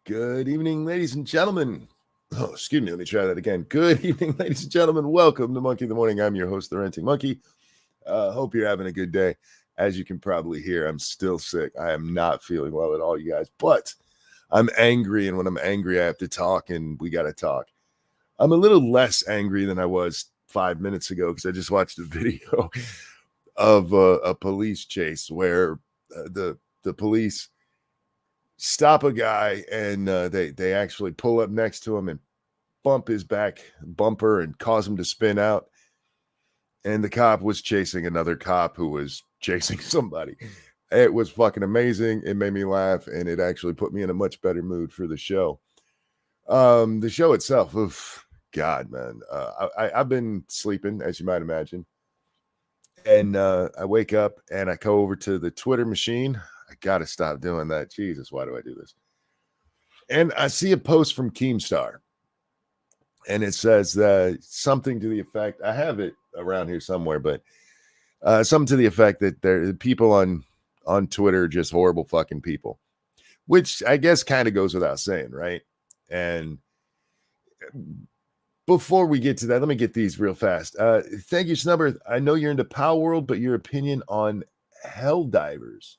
Good evening, ladies and gentlemen. Oh, excuse me. Let me try that again. Good evening, ladies and gentlemen. Welcome to Monkey in the Morning. I'm your host, the Renting Monkey. Hope you're having a good day. As you can probably hear, I'm still sick. I am not feeling well at all, you guys. But I'm angry, and when I'm angry, I have to talk, and we got to talk. I'm a little less angry than I was 5 minutes ago because I just watched a video of a police chase where the police stop a guy and they actually pull up next to him and bump his back bumper and cause him to spin out. And the cop was chasing another cop who was chasing somebody. It was fucking amazing. It made me laugh, and it actually put me in a much better mood for the show. The show itself, oof, God, man. I've been sleeping, as you might imagine. And I wake up and I go over to the Twitter machine. I got to stop doing that. Jesus, why do I do this? And I see a post from Keemstar. And it says something to the effect, I have it around here somewhere, but something to the effect that the people on Twitter are just horrible fucking people, which I guess kind of goes without saying, right? And before we get to that, let me get these real fast. Thank you, Snubber. I know you're into Power World, but your opinion on Hell Divers.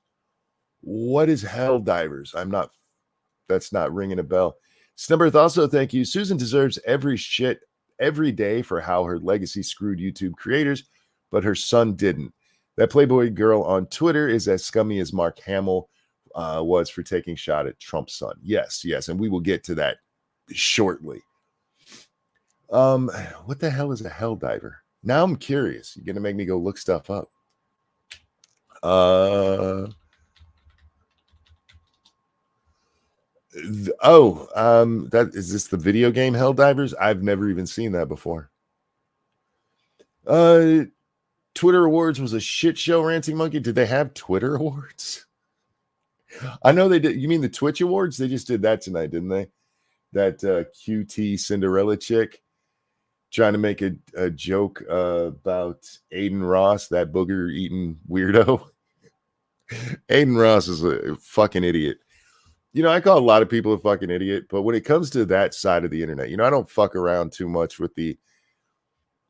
What is Hell Divers? That's not ringing a bell. Snubberth, also thank you. Susan deserves every shit every day for how her legacy screwed YouTube creators, but her son didn't. That Playboy girl on Twitter is as scummy as Mark Hamill was for taking shot at Trump's son. Yes, and we will get to that shortly. What the hell is a Hell Diver? Now I'm curious. You're gonna make me go look stuff up. That is this the video game Hell Divers? I've never even seen that before. Twitter Awards was a shit show, Ranting Monkey. Did they have Twitter Awards? I know they did. You mean the Twitch Awards? They just did that tonight, didn't they? That QT Cinderella chick trying to make a joke about Aiden Ross, that booger-eating weirdo. Aiden Ross is a fucking idiot. You know, I call a lot of people a fucking idiot, but when it comes to that side of the internet, I don't fuck around too much with the,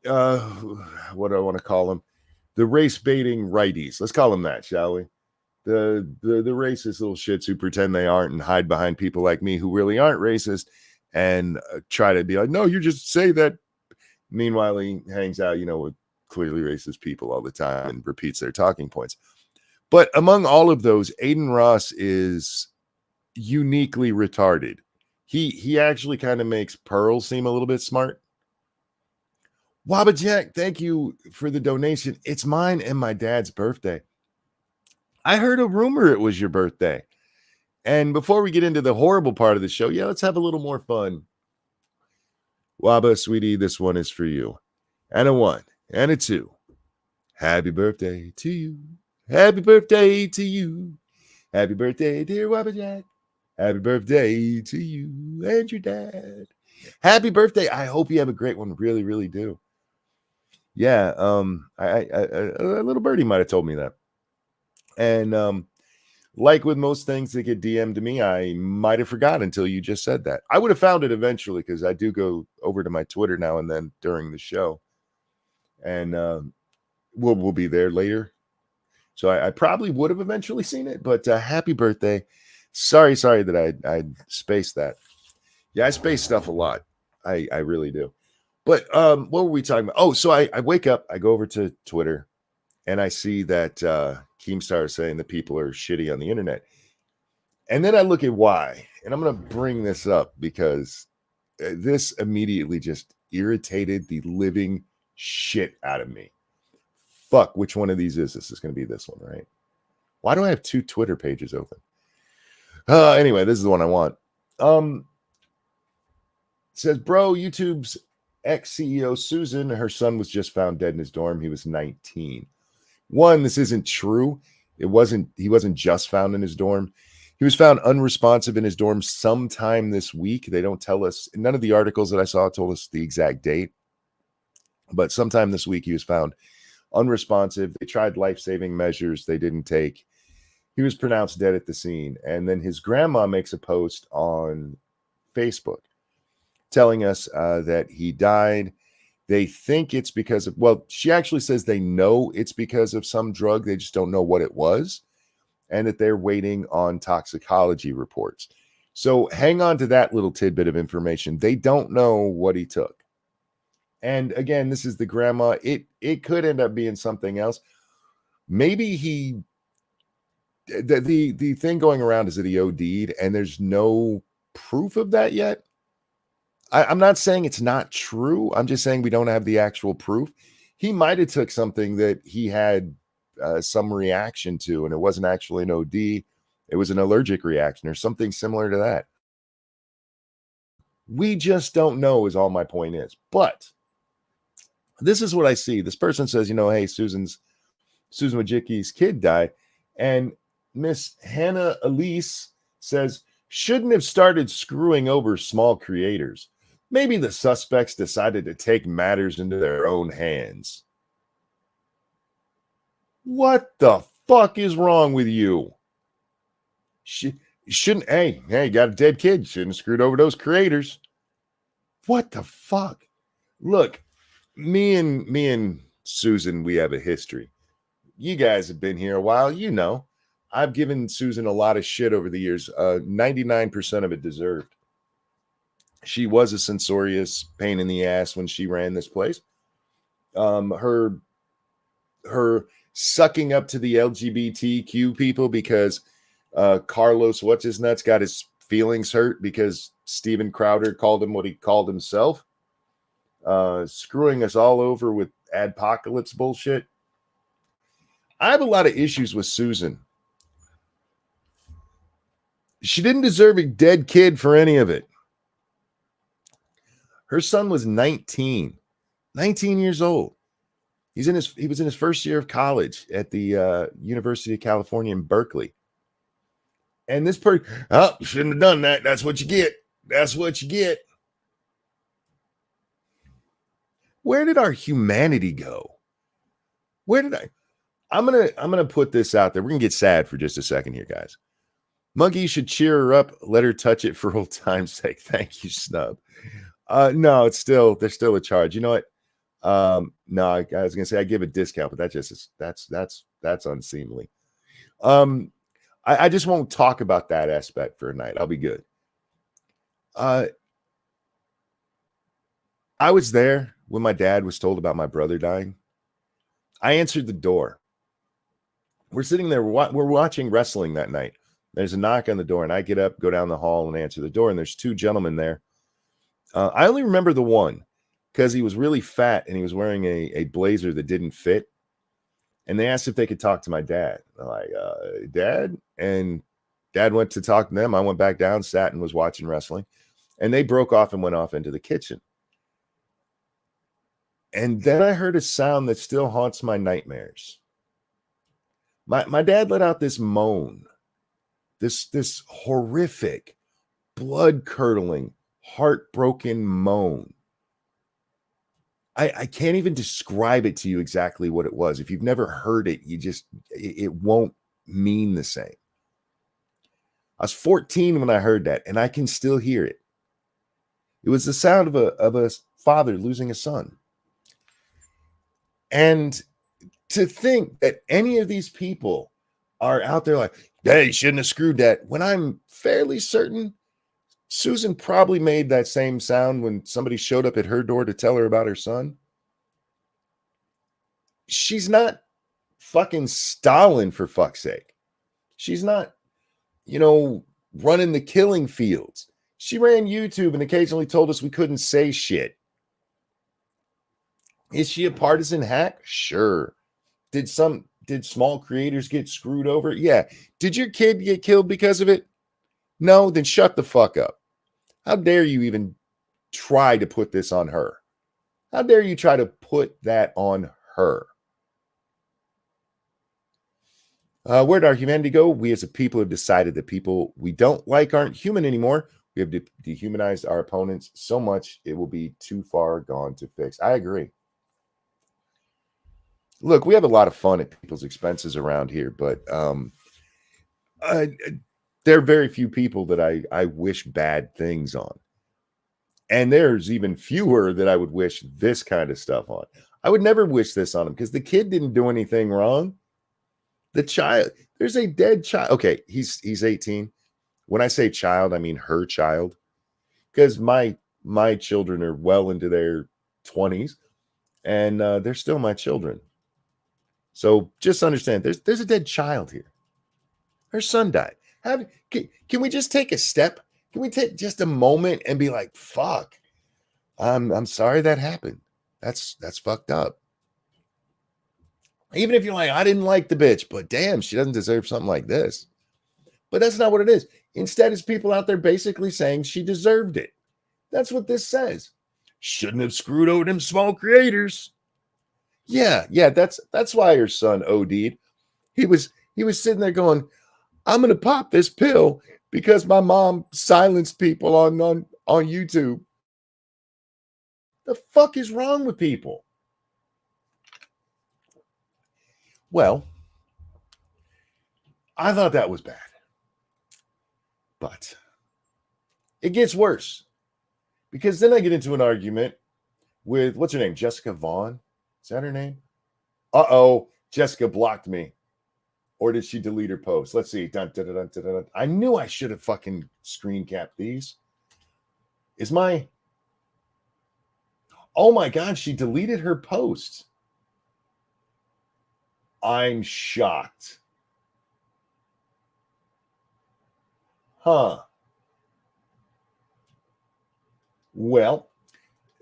what do I want to call them? The race baiting righties. Let's call them that, shall we? The racist little shits who pretend they aren't and hide behind people like me who really aren't racist and try to be like, no, you just say that. Meanwhile, he hangs out, with clearly racist people all the time and repeats their talking points. But among all of those, Aiden Ross is uniquely retarded. He actually kind of makes Pearl seem a little bit smart. Wabba Jack, thank you for the donation. It's mine and my dad's birthday. I heard a rumor it was your birthday. And before we get into the horrible part of the show, let's have a little more fun. Wabba, sweetie, this one is for you. And a 1 and a 2. Happy birthday to you. Happy birthday to you. Happy birthday, dear Wabba Jack. Happy birthday to you and your dad. Happy birthday. I hope you have a great one. Really, really do. Yeah, a little birdie might have told me that. And like with most things that get DM'd to me, I might have forgot until you just said that. I would have found it eventually because I do go over to my Twitter now and then during the show. And we'll be there later. So I probably would have eventually seen it, but happy birthday. Sorry that I spaced that. Yeah, I space stuff a lot. I really do. But what were we talking about? Oh, so I wake up, I go over to Twitter, and I see that Keemstar is saying that people are shitty on the internet. And then I look at why. And I'm going to bring this up because this immediately just irritated the living shit out of me. Fuck, which one of these is this? Is going to be this one, right? Why do I have 2 Twitter pages open? Anyway, this is the one I want. It says, bro, YouTube's ex-CEO Susan, her son was just found dead in his dorm. He was 19. One, this isn't true. He wasn't just found in his dorm. He was found unresponsive in his dorm sometime this week. They don't tell us. None of the articles that I saw told us the exact date. But sometime this week he was found unresponsive. They tried life-saving measures they didn't take. He was pronounced dead at the scene. And then his grandma makes a post on Facebook telling us that he died. They think it's because of, well, she actually says they know it's because of some drug. They just don't know what it was, and that they're waiting on toxicology reports. So hang on to that little tidbit of information. They don't know what he took. And again, this is the grandma. It could end up being something else. Maybe the thing going around is that he OD'd, and there's no proof of that yet. I'm not saying it's not true. I'm just saying we don't have the actual proof. He might have took something that he had some reaction to, and it wasn't actually an OD. It was an allergic reaction or something similar to that. We just don't know is all my point is. But this is what I see. This person says, hey, Susan Wojcicki's kid died. And Miss Hannah Elise says, shouldn't have started screwing over small creators. Maybe the suspects decided to take matters into their own hands. What the fuck is wrong with you? Shouldn't, hey, got a dead kid. Shouldn't have screwed over those creators. What the fuck? Look, me and Susan, we have a history. You guys have been here a while. I've given Susan a lot of shit over the years. 99% of it deserved. She was a censorious pain in the ass when she ran this place. Her sucking up to the LGBTQ people because Carlos What's-His-Nuts got his feelings hurt because Steven Crowder called him what he called himself. Screwing us all over with adpocalypse bullshit. I have a lot of issues with Susan. She didn't deserve a dead kid for any of it. Her son was 19 years old. He was in his first year of college at the University of California in Berkeley. And this person, shouldn't have done that. That's what you get. That's what you get. Where did our humanity go? I'm gonna put this out there. We're gonna get sad for just a second here, guys. Monkey, you should cheer her up. Let her touch it for old time's sake. Thank you, Snub. No, there's still a charge. You know what? No, I was gonna say I give a discount, but that's unseemly. I just won't talk about that aspect for a night. I'll be good. I was there when my dad was told about my brother dying. I answered the door. We're sitting there. We're watching wrestling that night. There's a knock on the door, and I get up, go down the hall, and answer the door. And there's two gentlemen there. I only remember the one because he was really fat and he was wearing a blazer that didn't fit. And they asked if they could talk to my dad. I'm like, Dad? And Dad went to talk to them. I went back down, sat, and was watching wrestling. And they broke off and went off into the kitchen. And then I heard a sound that still haunts my nightmares. My dad let out this moan, this horrific, blood-curdling, heartbroken moan. I can't even describe it to you exactly what it was. If you've never heard it, it won't mean the same. I was 14 when I heard that, and I can still hear it. It was the sound of a father losing a son. And to think that any of these people are out there like, hey, you shouldn't have screwed that, when I'm fairly certain Susan probably made that same sound when somebody showed up at her door to tell her about her son. She's not fucking Stalin, for fuck's sake. She's not, running the killing fields. She ran YouTube and occasionally told us we couldn't say shit. Is she a partisan hack? Sure. Did small creators get screwed over? Yeah. Did your kid get killed because of it? No, then shut the fuck up. How dare you even try to put this on her? How dare you try to put that on her? Where did our humanity go? We as a people have decided that people we don't like aren't human anymore. We have dehumanized our opponents so much it will be too far gone to fix. I agree. Look, we have a lot of fun at people's expenses around here, but There are very few people that I wish bad things on. And there's even fewer that I would wish this kind of stuff on. I would never wish this on him because the kid didn't do anything wrong. The child, there's a dead child. Okay, he's 18. When I say child, I mean her child. Because my children are well into their 20s and they're still my children. So just understand there's a dead child here. Her son died. Can we just take a step? Can we take just a moment and be like, fuck, I'm sorry that happened. That's fucked up. Even if you're like, I didn't like the bitch, but damn, she doesn't deserve something like this. But that's not what it is. Instead, it's people out there basically saying she deserved it. That's what this says. Shouldn't have screwed over them small creators. Yeah, that's why her son OD'd. He was sitting there going, I'm gonna pop this pill because my mom silenced people on YouTube. The fuck is wrong with people? Well, I thought that was bad. But it gets worse. Because then I get into an argument with, what's her name? Jessica Vaughn? Is that her name? Uh-oh, Jessica blocked me. Or did she delete her post? Let's see. Dun, dun, dun, dun, dun, dun. I knew I should have fucking screen capped these. Oh my God, she deleted her post. I'm shocked. Huh. Well,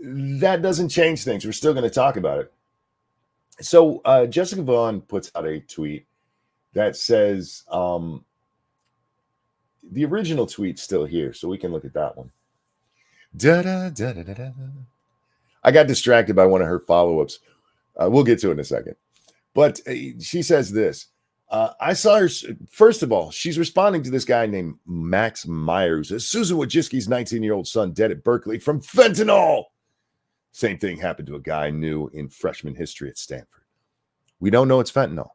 that doesn't change things. We're still going to talk about it. So Jessica Vaughn puts out a tweet that says, the original tweet's still here, so we can look at that one. Da-da-da-da-da-da. I got distracted by one of her follow-ups. We'll get to it in a second. But she says this. I saw her, first of all, she's responding to this guy named Max Myers. Susan Wojcicki's 19-year-old son dead at Berkeley from fentanyl. Same thing happened to a guy I knew in freshman history at Stanford. We don't know it's fentanyl.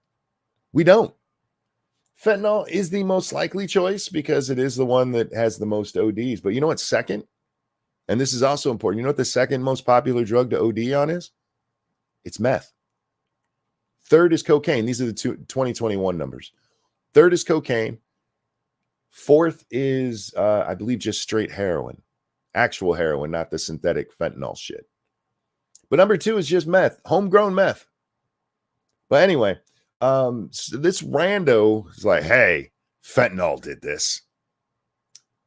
We don't. Fentanyl is the most likely choice because it is the one that has the most ODs. But you know what's second? And this is also important. You know what the second most popular drug to OD on is? It's meth. Third is cocaine. These are the 2021 numbers. Third is cocaine. Fourth is, I believe, just straight heroin. Actual heroin, not the synthetic fentanyl shit. But number two is just meth. Homegrown meth. But anyway, so this rando is like, hey, fentanyl did this.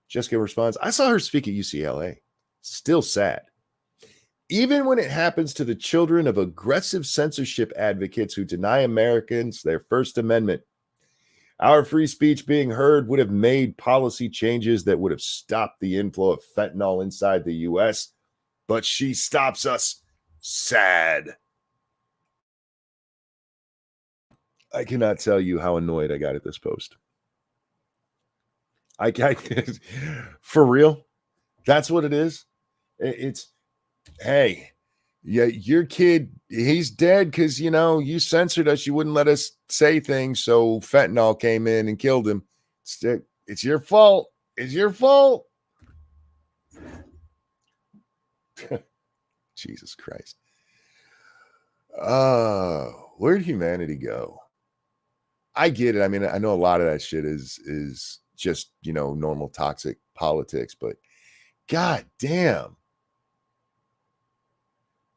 Jessica responds, I saw her speak at UCLA. Still sad. Even when it happens to the children of aggressive censorship advocates who deny Americans their First Amendment, our free speech being heard would have made policy changes that would have stopped the inflow of fentanyl inside the U.S., but she stops us. Sad. I cannot tell you how annoyed I got at this post. I for real, that's what it is. It's, hey, yeah, your kid, he's dead because, you censored us. You wouldn't let us say things. So fentanyl came in and killed him. It's your fault. It's your fault. Jesus Christ. Where'd humanity go? I get it. I mean, I know a lot of that shit is just, normal toxic politics, but God damn.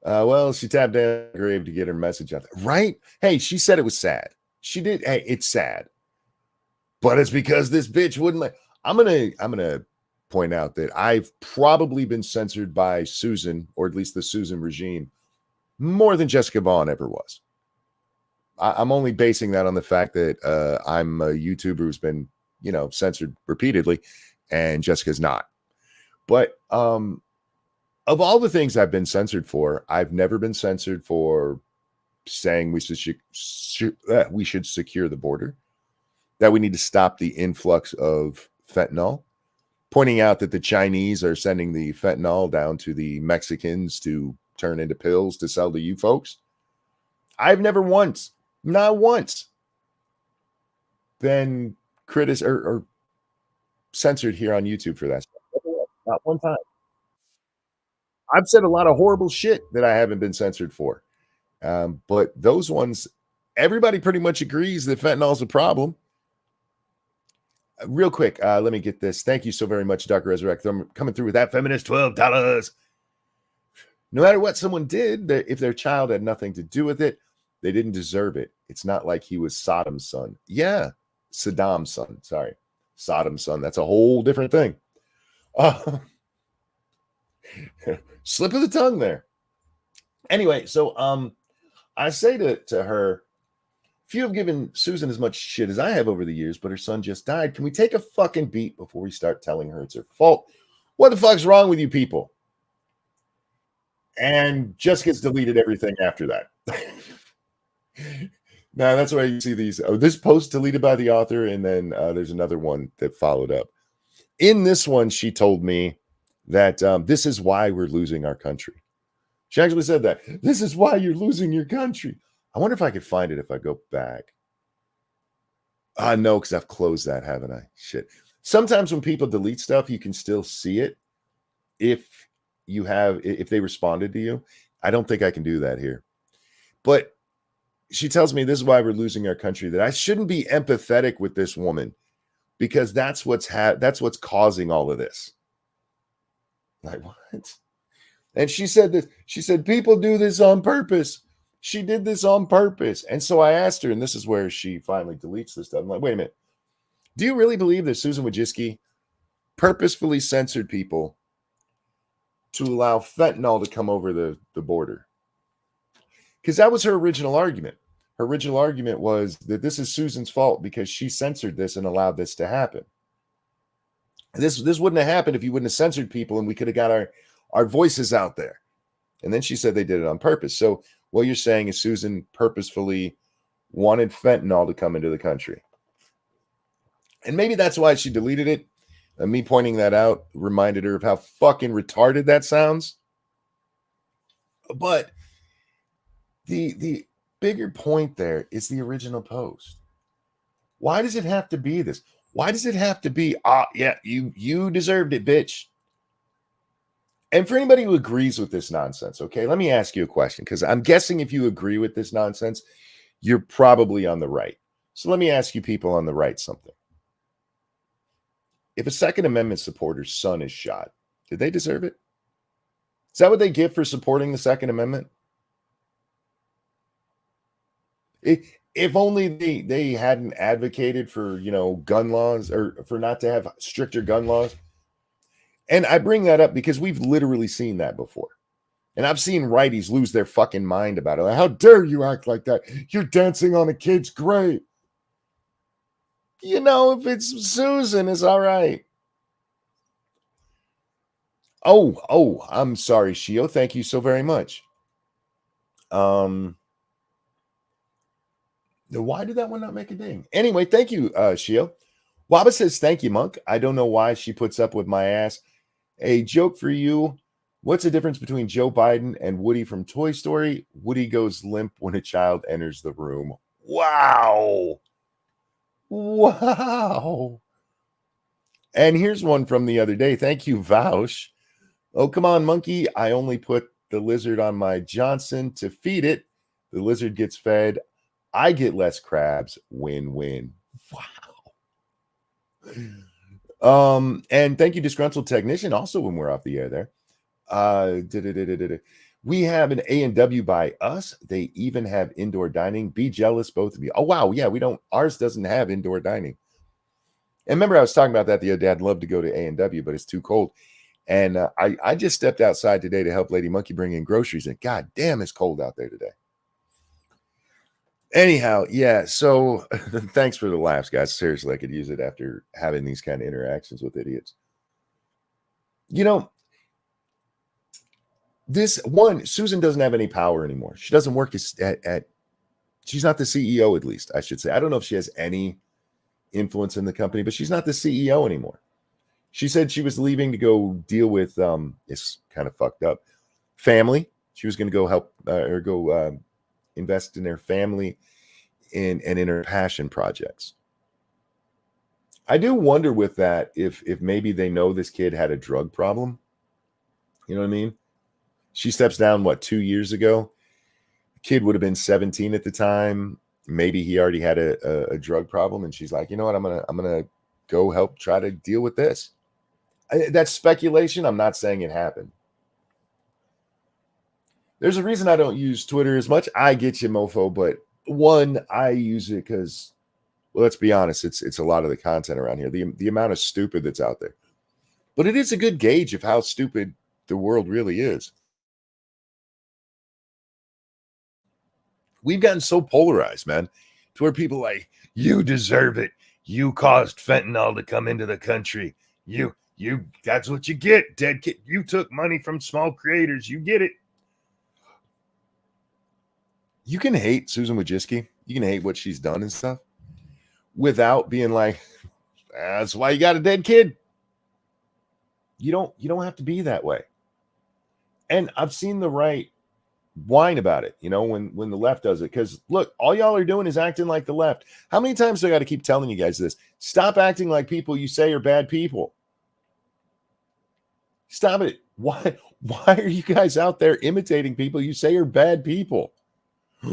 Well, she tapped down the grave to get her message out there. Right? Hey, she said it was sad. She did. Hey, it's sad. But it's because this bitch wouldn't let. I'm gonna point out that I've probably been censored by Susan, or at least the Susan regime, more than Jessica Vaughn ever was. I'm only basing that on the fact that I'm a YouTuber who's been, censored repeatedly, and Jessica's not. But of all the things I've been censored for, I've never been censored for saying we should secure the border, that we need to stop the influx of fentanyl, pointing out that the Chinese are sending the fentanyl down to the Mexicans to turn into pills to sell to you folks. I've never once, not once, been or censored here on YouTube for that stuff. Not one time. I've said a lot of horrible shit that I haven't been censored for. But those ones, everybody pretty much agrees that fentanyl is a problem. Real quick, let me get this. Thank you so very much, Dr. Resurrect. I'm coming through with that feminist $12. No matter what someone did, if their child had nothing to do with it, they didn't deserve it. It's not like he was Saddam's son. Yeah, Saddam's son. Sorry, Saddam's son. That's a whole different thing. Slip of the tongue there. Anyway, so I say to her, if you have given Susan as much shit as I have over the years, but her son just died, can we take a fucking beat before we start telling her it's her fault? What the fuck's wrong with you people? And just gets deleted everything after that. Now that's why you see these. Oh, this post deleted by the author, and then there's another one that followed up. In this one, she told me that this is why we're losing our country. She actually said that. This is why you're losing your country. I wonder if I could find it if I go back. No, because I've closed that, haven't I? Shit. Sometimes when people delete stuff, you can still see it if they responded to you. I don't think I can do that here. But she tells me this is why we're losing our country, that I shouldn't be empathetic with this woman because that's what's causing all of this. Like, what? And she said this. She said, people do this on purpose. She did this on purpose. And so I asked her, and this is where she finally deletes this stuff. I'm like, wait a minute. Do you really believe that Susan Wojcicki purposefully censored people to allow fentanyl to come over the border? Because that was her original argument. Her original argument was that this is Susan's fault because she censored this and allowed this to happen. This wouldn't have happened if you wouldn't have censored people and we could have got our voices out there. And then she said they did it on purpose. So what you're saying is Susan purposefully wanted fentanyl to come into the country. And maybe that's why she deleted it. And me pointing that out reminded her of how fucking retarded that sounds. But the bigger point there is the original post. Why does it have to be this? Why does it have to be, yeah, you deserved it, bitch? And for anybody who agrees with this nonsense, okay, let me ask you a question, because I'm guessing if you agree with this nonsense, you're probably on the right. So let me ask you people on the right something. If a Second Amendment supporter's son is shot, did they deserve it? Is that what they get for supporting the Second Amendment? If only they hadn't advocated for, gun laws, or for not to have stricter gun laws. And I bring that up because we've literally seen that before. And I've seen righties lose their fucking mind about it. Like, how dare you act like that? You're dancing on a kid's grave. If it's Susan, it's all right. Oh, I'm sorry, Shio. Thank you so very much. Why did that one not make a ding? Anyway, thank you, Shio. Waba says, thank you, Monk. I don't know why she puts up with my ass. A joke for you. What's the difference between Joe Biden and Woody from Toy Story? Woody goes limp when a child enters the room. Wow. And here's one from the other day. Thank you, Vaush. Oh, come on, monkey. I only put the lizard on my Johnson to feed it. The lizard gets fed. I get less crabs. Win-win. Wow. And thank you, disgruntled technician. Also, when we're off the air there. We have an A&W by us. They even have indoor dining. Be jealous, both of you. Oh, wow. Yeah, we don't. Ours doesn't have indoor dining. And remember, I was talking about that the other day. I'd love to go to A&W, but it's too cold. And I just stepped outside today to help Lady Monkey bring in groceries. And God damn, it's cold out there today. Anyhow, yeah. So thanks for the laughs, guys. Seriously, I could use it after having these kind of interactions with idiots. This one, Susan doesn't have any power anymore. She doesn't work she's not the CEO, at least, I should say. I don't know if she has any influence in the company, but she's not the CEO anymore. She said she was leaving to go deal with, it's kind of fucked up, family. She was going to go help or go invest in their family and in her passion projects. I do wonder with that if maybe they know this kid had a drug problem. You know what I mean? She steps down, what, 2 years ago? Kid would have been 17 at the time. Maybe he already had a drug problem, and she's like, you know what, I'm gonna go help try to deal with this. That's speculation. I'm not saying it happened. There's a reason I don't use Twitter as much. I get you, mofo, but one, I use it because, well, let's be honest, it's a lot of the content around here. The amount of stupid that's out there. But it is a good gauge of how stupid the world really is. We've gotten so polarized, man, to where people are like, you deserve it. You caused fentanyl to come into the country. You, that's what you get, dead kid. You took money from small creators. You get it. You can hate Susan Wojcicki. You can hate what she's done and stuff without being like, that's why you got a dead kid. You don't have to be that way. And I've seen the right whine about it, when the left does it. Because look, all y'all are doing is acting like the left. How many times do I got to keep telling you guys this? Stop acting like people you say are bad people. Stop it. Why are you guys out there imitating people you say are bad people?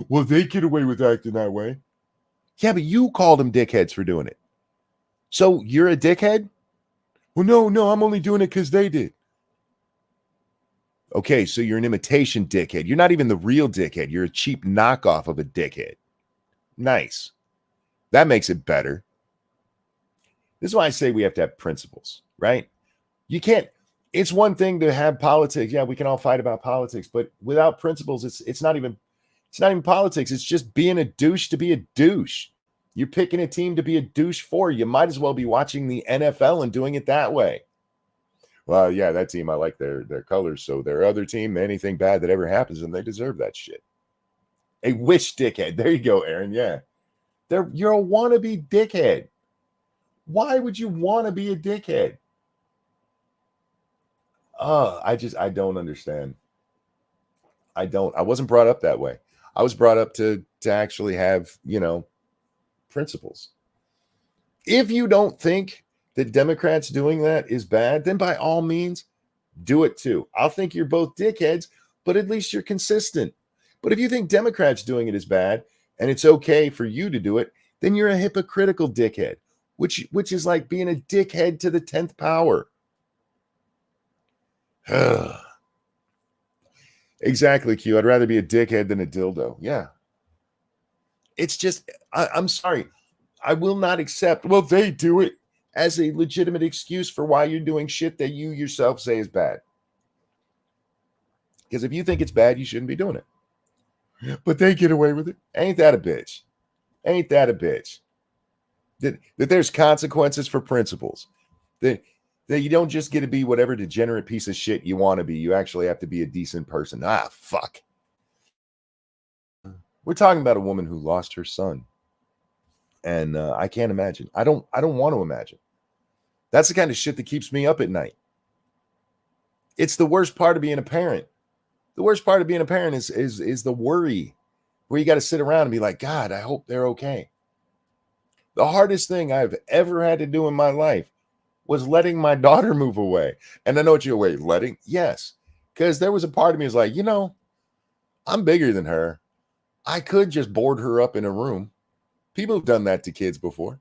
Well, they get away with acting that way. Yeah, but you called them dickheads for doing it. So you're a dickhead? Well, no, I'm only doing it because they did. Okay, so you're an imitation dickhead. You're not even the real dickhead. You're a cheap knockoff of a dickhead. Nice. That makes it better. This is why I say we have to have principles, right? You can't. It's one thing to have politics. Yeah, we can all fight about politics, but without principles, it's not even politics. It's just being a douche to be a douche. You're picking a team to be a douche for. You might as well be watching the NFL and doing it that way. Well, yeah, that team, I like their colors. So their other team, anything bad that ever happens, and they deserve that shit. A wish dickhead. There you go, Aaron. Yeah. You're a wannabe dickhead. Why would you want to be a dickhead? I don't understand. I wasn't brought up that way. I was brought up to actually have, principles. If you don't think that Democrats doing that is bad, then by all means, do it too. I'll think you're both dickheads, but at least you're consistent. But if you think Democrats doing it is bad and it's okay for you to do it, then you're a hypocritical dickhead, which is like being a dickhead to the 10th power. Exactly, Q. I'd rather be a dickhead than a dildo. Yeah. It's just, I'm sorry. I will not accept, well, they do it as a legitimate excuse for why you're doing shit that you yourself say is bad. Because if you think it's bad, you shouldn't be doing it. But they get away with it. Ain't that a bitch? Ain't that a bitch? That there's consequences for principles. That you don't just get to be whatever degenerate piece of shit you want to be. You actually have to be a decent person. Fuck. We're talking about a woman who lost her son. And I can't imagine. I don't want to imagine. That's the kind of shit that keeps me up at night. It's the worst part of being a parent. The worst part of being a parent is the worry where you got to sit around and be like, God, I hope they're okay. The hardest thing I've ever had to do in my life was letting my daughter move away. And I know what you're letting? Yes. Because there was a part of me was like, I'm bigger than her. I could just board her up in a room. People have done that to kids before.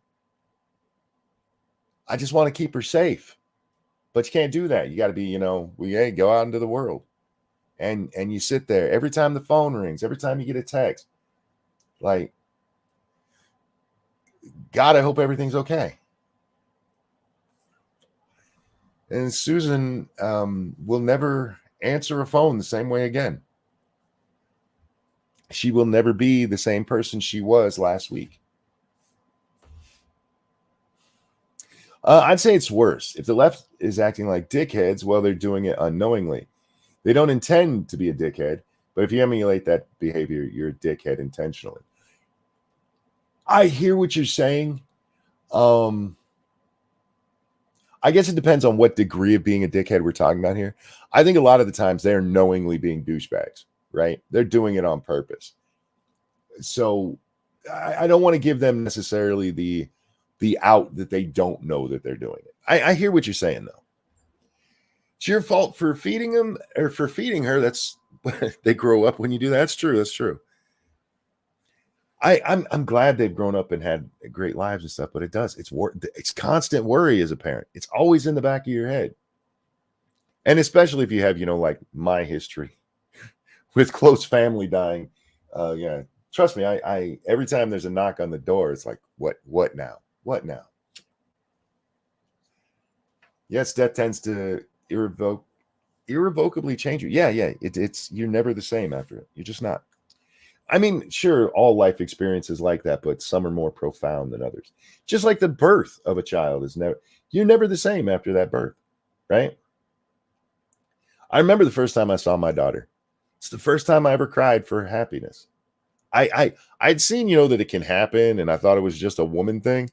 I just want to keep her safe. But you can't do that. You got to be, go out into the world. And you sit there every time the phone rings, every time you get a text. Like, God, I hope everything's okay. And Susan will never answer a phone the same way again. She will never be the same person she was last week. I'd say it's worse. If the left is acting like dickheads, well, they're doing it unknowingly. They don't intend to be a dickhead, but if you emulate that behavior, you're a dickhead intentionally. I hear what you're saying. I guess it depends on what degree of being a dickhead we're talking about here. I think a lot of the times they're knowingly being douchebags, right? They're doing it on purpose. So I don't want to give them necessarily the the out that they don't know that they're doing it. I hear what you're saying, though. It's your fault for feeding them or for feeding her. That's they grow up when you do that. That's true. That's true. I'm glad they've grown up and had great lives and stuff, but it's constant worry as a parent. It's always in the back of your head. And especially if you have, like my history with close family dying. Yeah. Trust me, I every time there's a knock on the door, it's like, what now? What now? Yes, death tends to irrevocably change you. Yeah. It's you're never the same after it. You're just not. I mean, sure, all life experiences like that, but some are more profound than others. Just like the birth of a child you're never the same after that birth, right? I remember the first time I saw my daughter. It's the first time I ever cried for happiness. I'd seen, that it can happen, and I thought it was just a woman thing,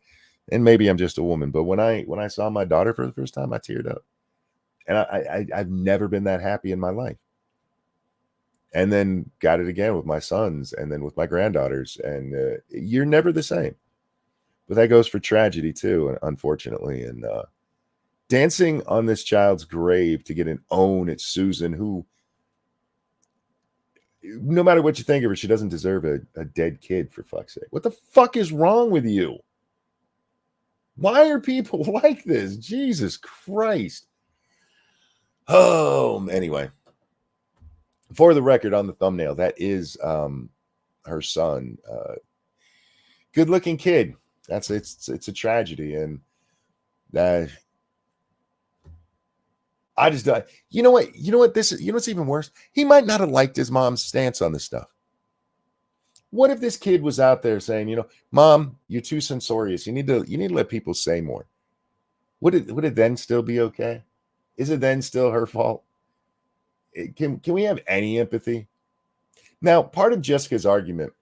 and maybe I'm just a woman. But when I saw my daughter for the first time, I teared up, and I've never been that happy in my life. And then got it again with my sons, and then with my granddaughters, and you're never the same. But that goes for tragedy too, unfortunately. And dancing on this child's grave to get an own at Susan, who, no matter what you think of her, she doesn't deserve a dead kid, for fuck's sake. What the fuck is wrong with you? Why are people like this? Jesus Christ. Oh, anyway. For the record, on the thumbnail, that is her son. Good looking kid. It's a tragedy. And I just don't. You know what? What's even worse? He might not have liked his mom's stance on this stuff. What if this kid was out there saying, Mom, you're too censorious. You need to let people say more. Would it then still be okay? Is it then still her fault? Can we have any empathy? Now, part of Jessica's argument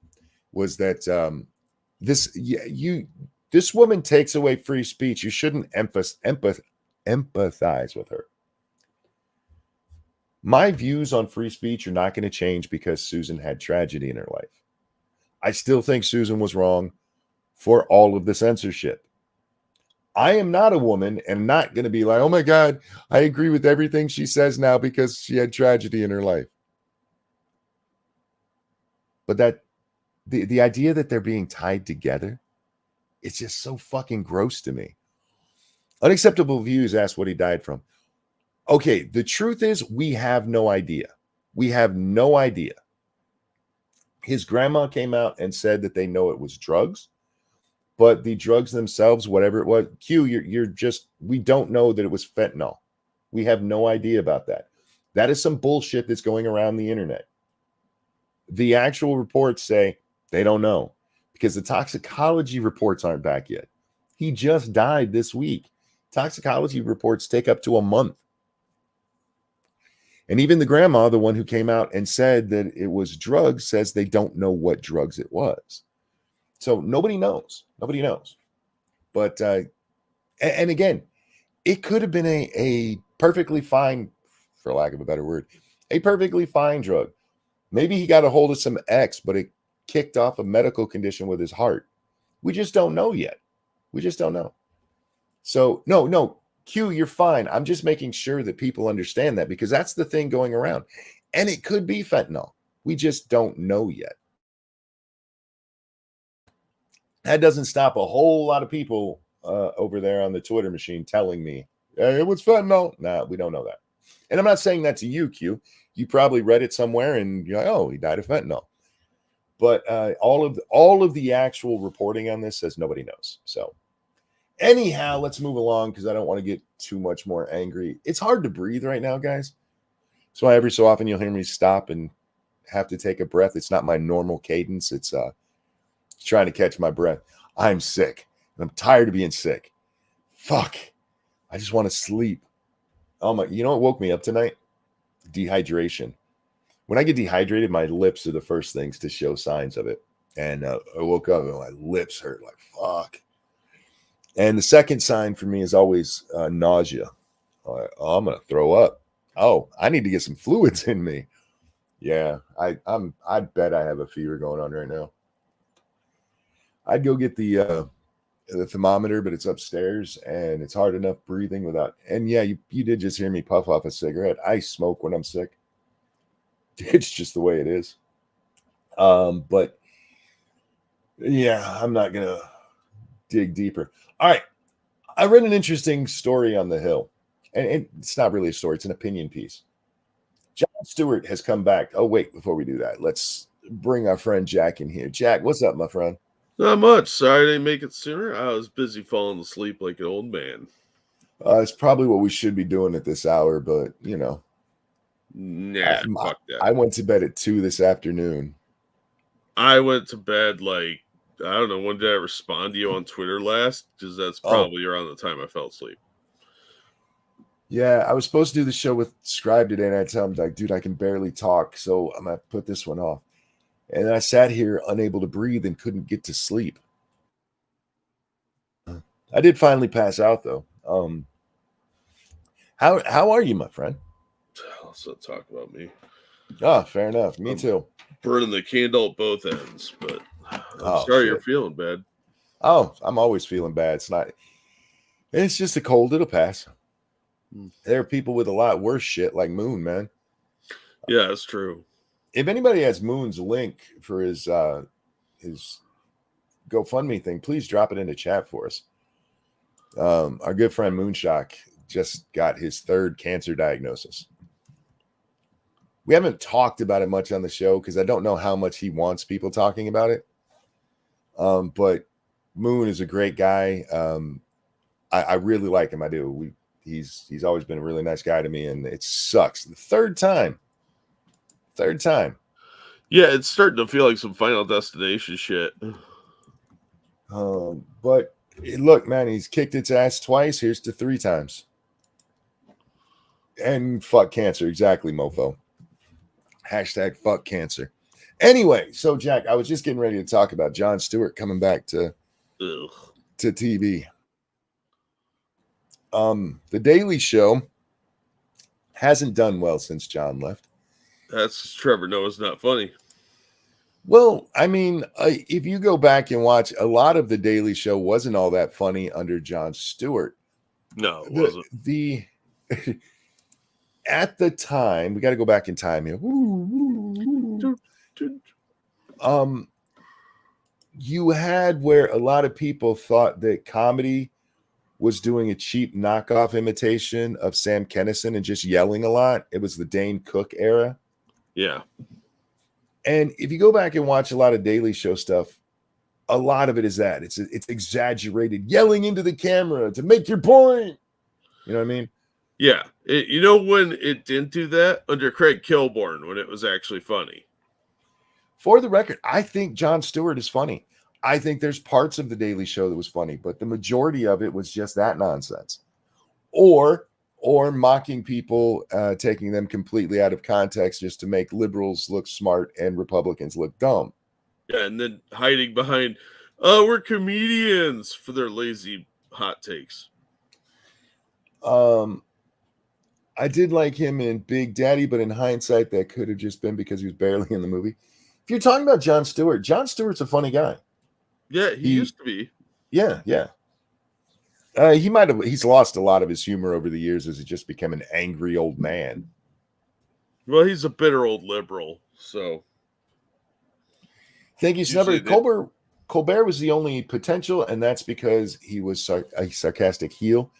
was that this woman takes away free speech. You shouldn't empathize with her. My views on free speech are not going to change because Susan had tragedy in her life. I still think Susan was wrong for all of the censorship. I am not a woman and not going to be like, oh my God, I agree with everything she says now because she had tragedy in her life. But that the idea that they're being tied together, it's just so fucking gross to me. Unacceptable Views asked what he died from. Okay, the truth is we have no idea. We have no idea. His grandma came out and said that they know it was drugs. But the drugs themselves, whatever it was, we don't know that it was fentanyl. We have no idea about that. That is some bullshit that's going around the internet. The actual reports say they don't know because the toxicology reports aren't back yet. He just died this week. Toxicology reports take up to a month. And even the grandma, the one who came out and said that it was drugs, says they don't know what drugs it was. So nobody knows. Nobody knows. But, and again, it could have been a perfectly fine, for lack of a better word, a perfectly fine drug. Maybe he got a hold of some X, but it kicked off a medical condition with his heart. We just don't know yet. We just don't know. So, no, Q, you're fine. I'm just making sure that people understand that because that's the thing going around. And it could be fentanyl. We just don't know yet. That doesn't stop a whole lot of people over there on the Twitter machine telling me, hey, it was fentanyl. Nah, we don't know that. And I'm not saying that to you, Q. You probably read it somewhere and you're like, oh, he died of fentanyl. But all of the actual reporting on this says nobody knows. So anyhow, let's move along because I don't want to get too much more angry. It's hard to breathe right now, guys. So every so often you'll hear me stop and have to take a breath. It's not my normal cadence. It's trying to catch my breath. I'm sick. And I'm tired of being sick. Fuck. I just want to sleep. Oh my, you know what woke me up tonight? Dehydration. When I get dehydrated, my lips are the first things to show signs of it. And I woke up and my lips hurt like fuck. And the second sign for me is always nausea. Oh, I'm going to throw up. Oh, I need to get some fluids in me. Yeah, I bet I have a fever going on right now. I'd go get the the thermometer, but it's upstairs and it's hard enough breathing without. And yeah, you did just hear me puff off a cigarette. I smoke when I'm sick. It's just the way it is. But yeah, I'm not gonna dig deeper. All right, I read an interesting story on the Hill, and it's not really a story; it's an opinion piece. Jon Stewart has come back. Oh wait, before we do that, let's bring our friend Jack in here. Jack, what's up, my friend? Not much. Sorry I didn't make it sooner. I was busy falling asleep like an old man. It's probably what we should be doing at this hour, but you know, Nah, fuck that. I went to bed at 2 this afternoon. I went to bed like, I don't know, when did I respond to you on Twitter last? Because that's probably around the time I fell asleep. Yeah, I was supposed to do the show with Scribe today, and I tell him, like, dude, I can barely talk, so I'm going to put this one off. And then I sat here unable to breathe and couldn't get to sleep. I did finally pass out, though. How are you, my friend? Let's not talk about me. Oh, fair enough. Me too. Burning the candle at both ends, but I'm sorry you're feeling bad. Oh, I'm always feeling bad. It's just a cold. It'll pass. There are people with a lot worse shit like Moon, man. Yeah, that's true. If anybody has Moon's link for his GoFundMe thing, please drop it in the chat for us. Our good friend Moonshock just got his 3rd cancer diagnosis. We haven't talked about it much on the show because I don't know how much he wants people talking about it. But Moon is a great guy. I really like him. I do. He's always been a really nice guy to me, and it sucks. The third time. Yeah, it's starting to feel like some Final Destination shit. But look, man, he's kicked its ass twice. Here's to 3 times. And fuck cancer. Exactly, mofo. Hashtag fuck cancer. Anyway, so Jack, I was just getting ready to talk about Jon Stewart coming back to TV. The Daily Show hasn't done well since Jon left. That's Trevor Noah's not funny. Well, I mean, if you go back and watch, a lot of the Daily Show wasn't all that funny under Jon Stewart. No, it wasn't. At the time, we got to go back in time here. You had where a lot of people thought that comedy was doing a cheap knockoff imitation of Sam Kinison and just yelling a lot. It was the Dane Cook era. Yeah. And if you go back and watch a lot of Daily Show stuff, a lot of it is that. It's exaggerated, yelling into the camera to make your point. You know what I mean? Yeah. You know when it didn't do that? Under Craig Kilborn, when it was actually funny. For the record, I think Jon Stewart is funny. I think there's parts of the Daily Show that was funny, but the majority of it was just that nonsense. Or mocking people, taking them completely out of context just to make liberals look smart and Republicans look dumb. Yeah, and then hiding behind, we're comedians, for their lazy hot takes. I did like him in Big Daddy, but in hindsight, that could have just been because he was barely in the movie. If you're talking about Jon Stewart's a funny guy. Yeah, he used to be. Yeah. He's lost a lot of his humor over the years as he just became an angry old man. Well, he's a bitter old liberal, so. Thank you, Snubber. Colbert was the only potential, and that's because he was a sarcastic heel.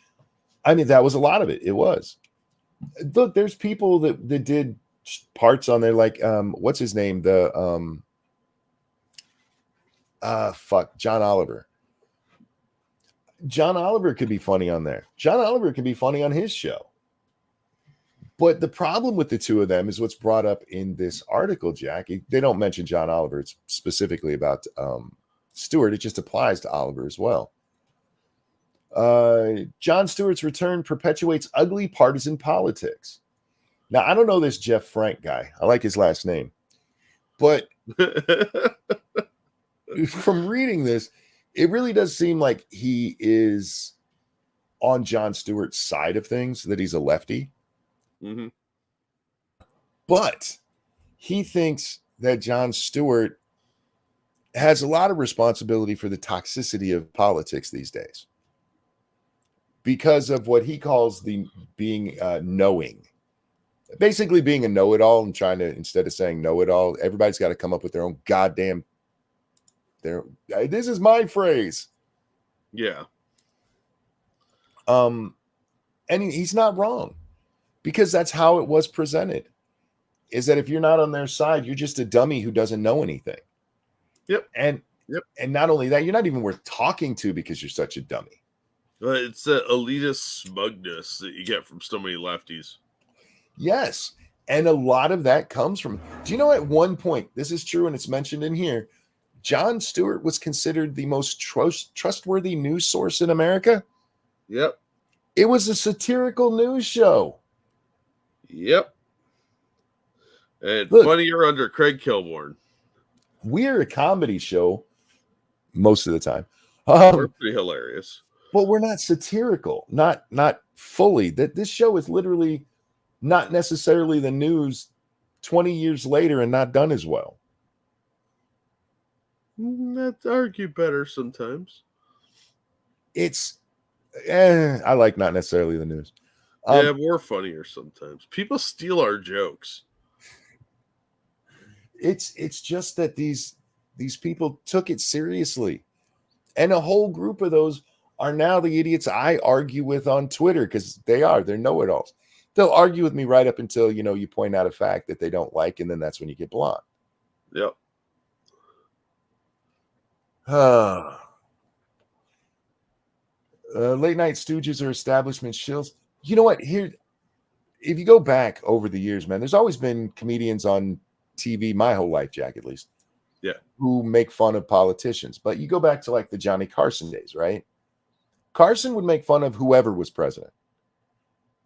I mean, that was a lot of it. It was. Look, there's people that did parts on there, like what's his name? John Oliver. John Oliver could be funny on there. John Oliver could be funny on his show. But the problem with the two of them is what's brought up in this article, Jack. They don't mention John Oliver. It's specifically about Stewart. It just applies to Oliver as well. Jon Stewart's return perpetuates ugly partisan politics. Now, I don't know this Jeff Frank guy. I like his last name. But from reading this, it really does seem like he is on Jon Stewart's side of things, that he's a lefty. Mm-hmm. But he thinks that Jon Stewart has a lot of responsibility for the toxicity of politics these days because of what he calls the being knowing. Basically being a know-it-all and trying to, instead of saying know-it-all, everybody's got to come up with their own goddamn, this is my phrase. Yeah. And he's not wrong, because that's how it was presented, is that if you're not on their side, you're just a dummy who doesn't know anything. Yep. And not only that, you're not even worth talking to because you're such a dummy. It's the elitist smugness that you get from so many lefties. Yes. And a lot of that comes from, do you know, at one point, this is true and it's mentioned in here, Jon Stewart was considered the most trustworthy news source in America. Yep. It was a satirical news show. Yep. And Look, funnier under Craig Kilborn. We're a comedy show most of the time. We're pretty hilarious. But we're not satirical, not fully. That this show is literally not necessarily the news 20 years later and not done as well. That's argue better sometimes. It's I like not necessarily the news. Yeah, we're funnier sometimes. People steal our jokes. It's just that these people took it seriously. And a whole group of those are now the idiots I argue with on Twitter, because they're know-it-alls. They'll argue with me right up until, you point out a fact that they don't like, and then that's when you get blocked. Yep. Late night stooges or establishment shills. You know what? Here, if you go back over the years, man, there's always been comedians on TV, my whole life, Jack, at least, who make fun of politicians. But you go back to like the Johnny Carson days, right? Carson would make fun of whoever was president.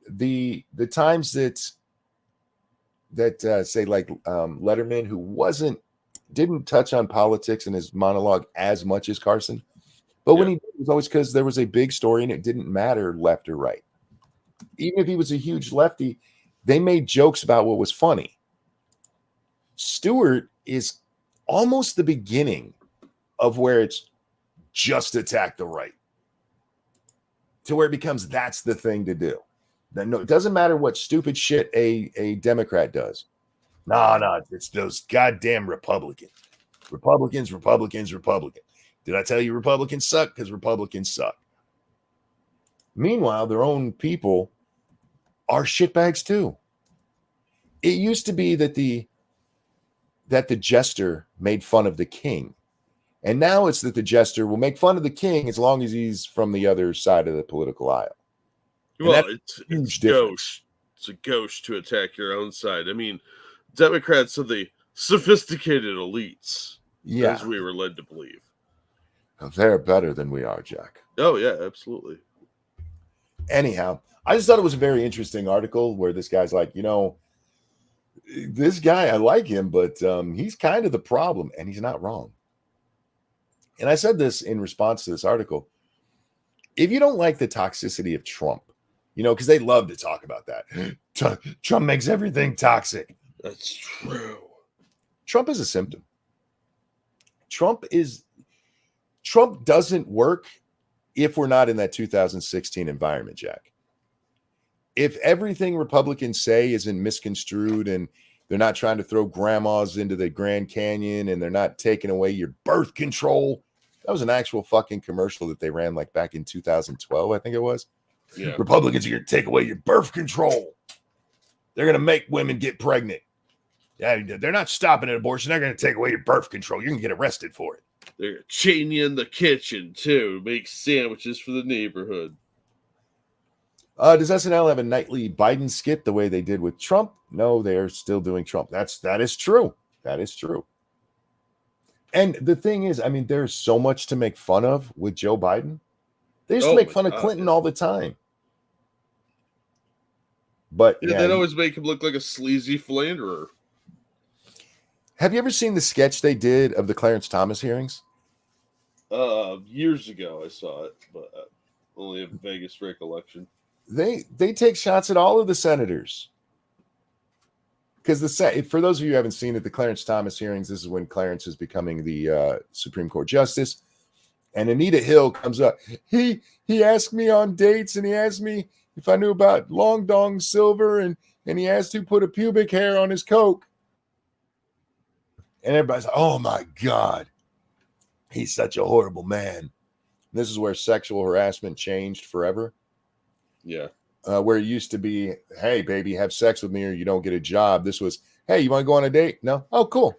The times that say like Letterman, who didn't touch on politics in his monologue as much as Carson, but when he did, it was always because there was a big story and it didn't matter left or right. Even if he was a huge lefty, they made jokes about what was funny. Stewart is almost the beginning of where it's just attack the right, to where it becomes that's the thing to do. No, it doesn't matter what stupid shit a Democrat does. No, it's those goddamn Republicans. Republicans. Did I tell you Republicans suck? Because Republicans suck. Meanwhile, their own people are shitbags too. It used to be that the jester made fun of the king. And now it's that the jester will make fun of the king as long as he's from the other side of the political aisle. Well, it's gauche. It's a gauche to attack your own side. I mean, Democrats are the sophisticated elites, as we were led to believe. They're better than we are, Jack. Oh, yeah, absolutely. Anyhow, I just thought it was a very interesting article where this guy's like, this guy, I like him, but he's kind of the problem, and he's not wrong. And I said this in response to this article. If you don't like the toxicity of Trump, because they love to talk about that. Trump makes everything toxic. That's true. Trump is a symptom. Trump doesn't work if we're not in that 2016 environment, Jack. If everything Republicans say isn't misconstrued and they're not trying to throw grandmas into the Grand Canyon and they're not taking away your birth control. That was an actual fucking commercial that they ran like back in 2012, I think it was. Yeah. Republicans are going to take away your birth control. They're going to make women get pregnant. Yeah, they're not stopping at abortion. They're going to take away your birth control. You're going to get arrested for it. They're going to chain you in the kitchen, too, to make sandwiches for the neighborhood. Does SNL have a nightly Biden skit the way they did with Trump? No, they're still doing Trump. That is true. That is true. And the thing is, I mean, there's so much to make fun of with Joe Biden. They used to make fun of Clinton all the time. But they'd always make him look like a sleazy philanderer. Have you ever seen the sketch they did of the Clarence Thomas hearings? Years ago I saw it, but only a Vegas recollection. They take shots at all of the senators. because for those of you who haven't seen it, the Clarence Thomas hearings, this is when Clarence is becoming the Supreme Court justice, and Anita Hill comes up. He asked me on dates, and he asked me if I knew about Long Dong Silver, and he asked who put a pubic hair on his Coke. And everybody's like, oh my God, he's such a horrible man. This is where sexual harassment changed forever. Yeah. Where it used to be, hey, baby, have sex with me or you don't get a job. This was, hey, you want to go on a date? No? Oh, cool.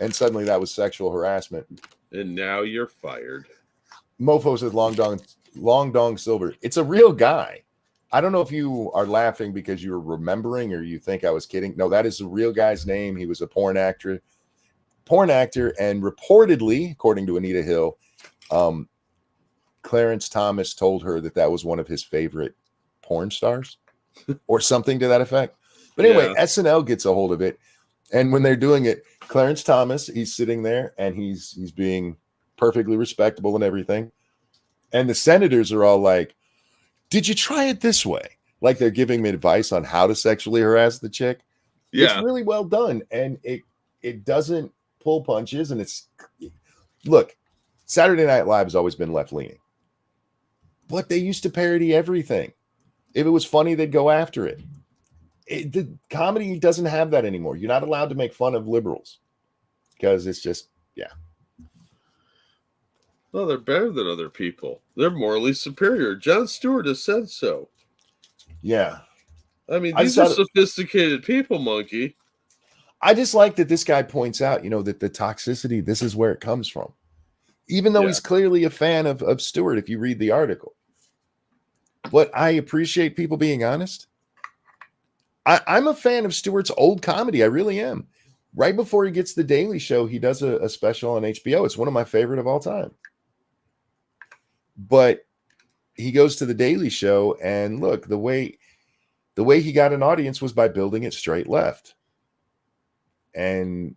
And suddenly that was sexual harassment. And now you're fired. Mofo says Long Dong Silver. It's a real guy. I don't know if you are laughing because you're remembering or you think I was kidding. No, that is the real guy's name. He was a porn actor, and reportedly, according to Anita Hill, Clarence Thomas told her that was one of his favorite porn stars or something to that effect. But anyway, yeah. SNL gets a hold of it. And when they're doing it, Clarence Thomas, he's sitting there and he's being perfectly respectable and everything. And the senators are all like, did you try it this way? Like they're giving me advice on how to sexually harass the chick. Yeah. It's really well done. And it doesn't pull punches. And look, Saturday Night Live has always been left-leaning. But they used to parody everything. If it was funny, they'd go after it. The comedy doesn't have that anymore. You're not allowed to make fun of liberals because it's just, yeah. Well, they're better than other people. They're morally superior. Jon Stewart has said so. Yeah. I mean, these are sophisticated people, Monkey. I just like that this guy points out, that the toxicity, this is where it comes from. Even though he's clearly a fan of Stewart, if you read the article. But I appreciate people being honest. I'm a fan of Stewart's old comedy. I really am. Right before he gets the Daily Show, he does a special on HBO. It's one of my favorite of all time. But he goes to the Daily Show, and look, the way he got an audience was by building it straight left. And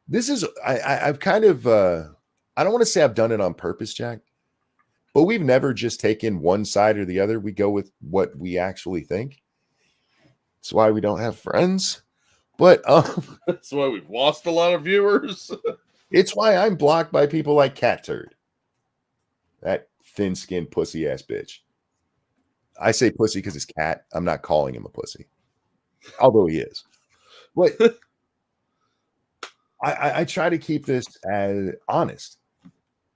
this is, I've kind of, I don't want to say I've done it on purpose, Jack, but we've never just taken one side or the other. We go with what we actually think. That's why we don't have friends. But that's why we've lost a lot of viewers. It's why I'm blocked by people like Cat Turd. That thin-skinned pussy-ass bitch. I say pussy because it's cat. I'm not calling him a pussy. Although he is. But I try to keep this as honest.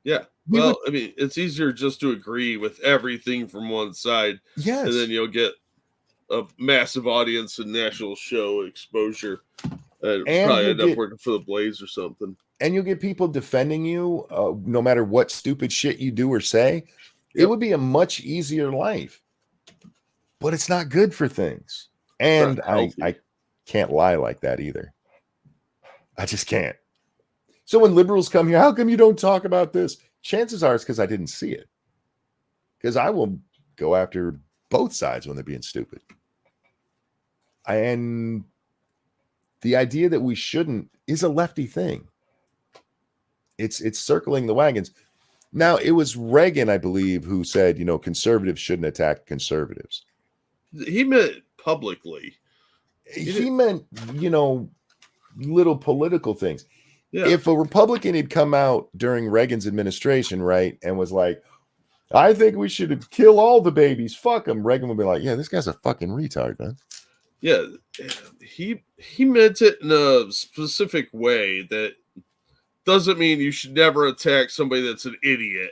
Yeah. Well, I mean, it's easier just to agree with everything from one side. Yes. And then you'll get a massive audience and national show exposure. And probably end up working for the Blaze or something. And you'll get people defending you no matter what stupid shit you do or say. Yep. It would be a much easier life. But it's not good for things. And I can't lie like that either. I just can't. So when liberals come here, how come you don't talk about this? Chances are it's because I didn't see it. Because I will go after both sides when they're being stupid. And the idea that we shouldn't is a lefty thing. It's circling the wagons. Now, it was Reagan, I believe, who said, conservatives shouldn't attack conservatives. He meant publicly. He meant, little political things. Yeah. If a Republican had come out during Reagan's administration, right, and was like, I think we should kill all the babies, fuck them, Reagan would be like, yeah, this guy's a fucking retard, man. Yeah, he meant it in a specific way that doesn't mean you should never attack somebody that's an idiot.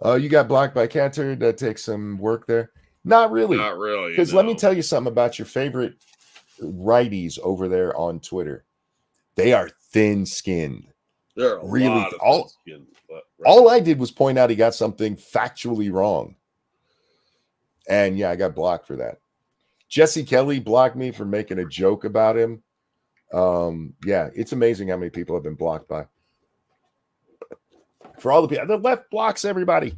You got blocked by Cantor. That takes some work there. Not really. Not really. Because let me tell you something about your favorite righties over there on Twitter. They are thin-skinned. They're a really lot of thin-skinned. All I did was point out he got something factually wrong. And yeah, I got blocked for that. Jesse Kelly blocked me for making a joke about him. Yeah, it's amazing how many people have been blocked by. For all the people, the left blocks everybody.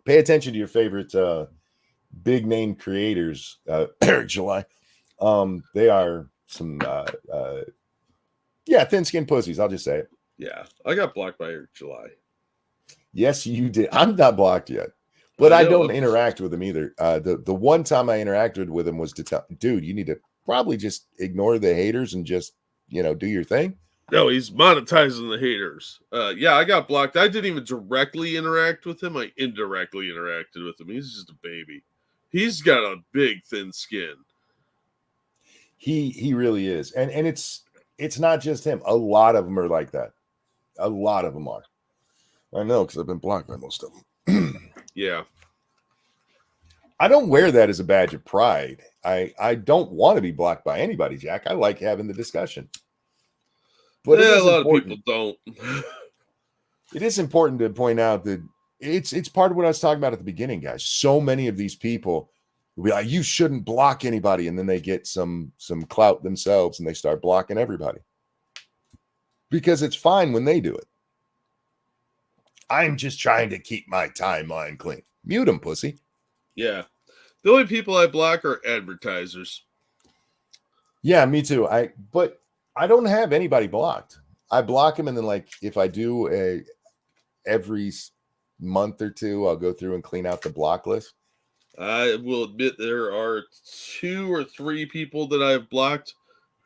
Pay attention to your favorite big name creators, July. They are some thin-skinned pussies, I'll just say it. Yeah, I got blocked by July. Yes, you did. I'm not blocked yet. But I don't interact with him either. The one time I interacted with him was to tell, dude, you need to probably just ignore the haters and just, do your thing. No, he's monetizing the haters. Yeah, I got blocked. I didn't even directly interact with him. I indirectly interacted with him. He's just a baby. He's got a big, thin skin. He really is. And it's not just him. A lot of them are like that. A lot of them are. I know, because I've been blocked by most of them. Yeah. I don't wear that as a badge of pride. I don't want to be blocked by anybody, Jack. I like having the discussion. But a lot of people don't. It is important to point out that it's part of what I was talking about at the beginning, guys. So many of these people will be like, you shouldn't block anybody, and then they get some clout themselves and they start blocking everybody. Because it's fine when they do it. I'm just trying to keep my timeline clean. Mute them, pussy. Yeah. The only people I block are advertisers. Yeah, me too. But I don't have anybody blocked. I block them, and then, like, if I do every month or two, I'll go through and clean out the block list. I will admit there are 2 or 3 people that I've blocked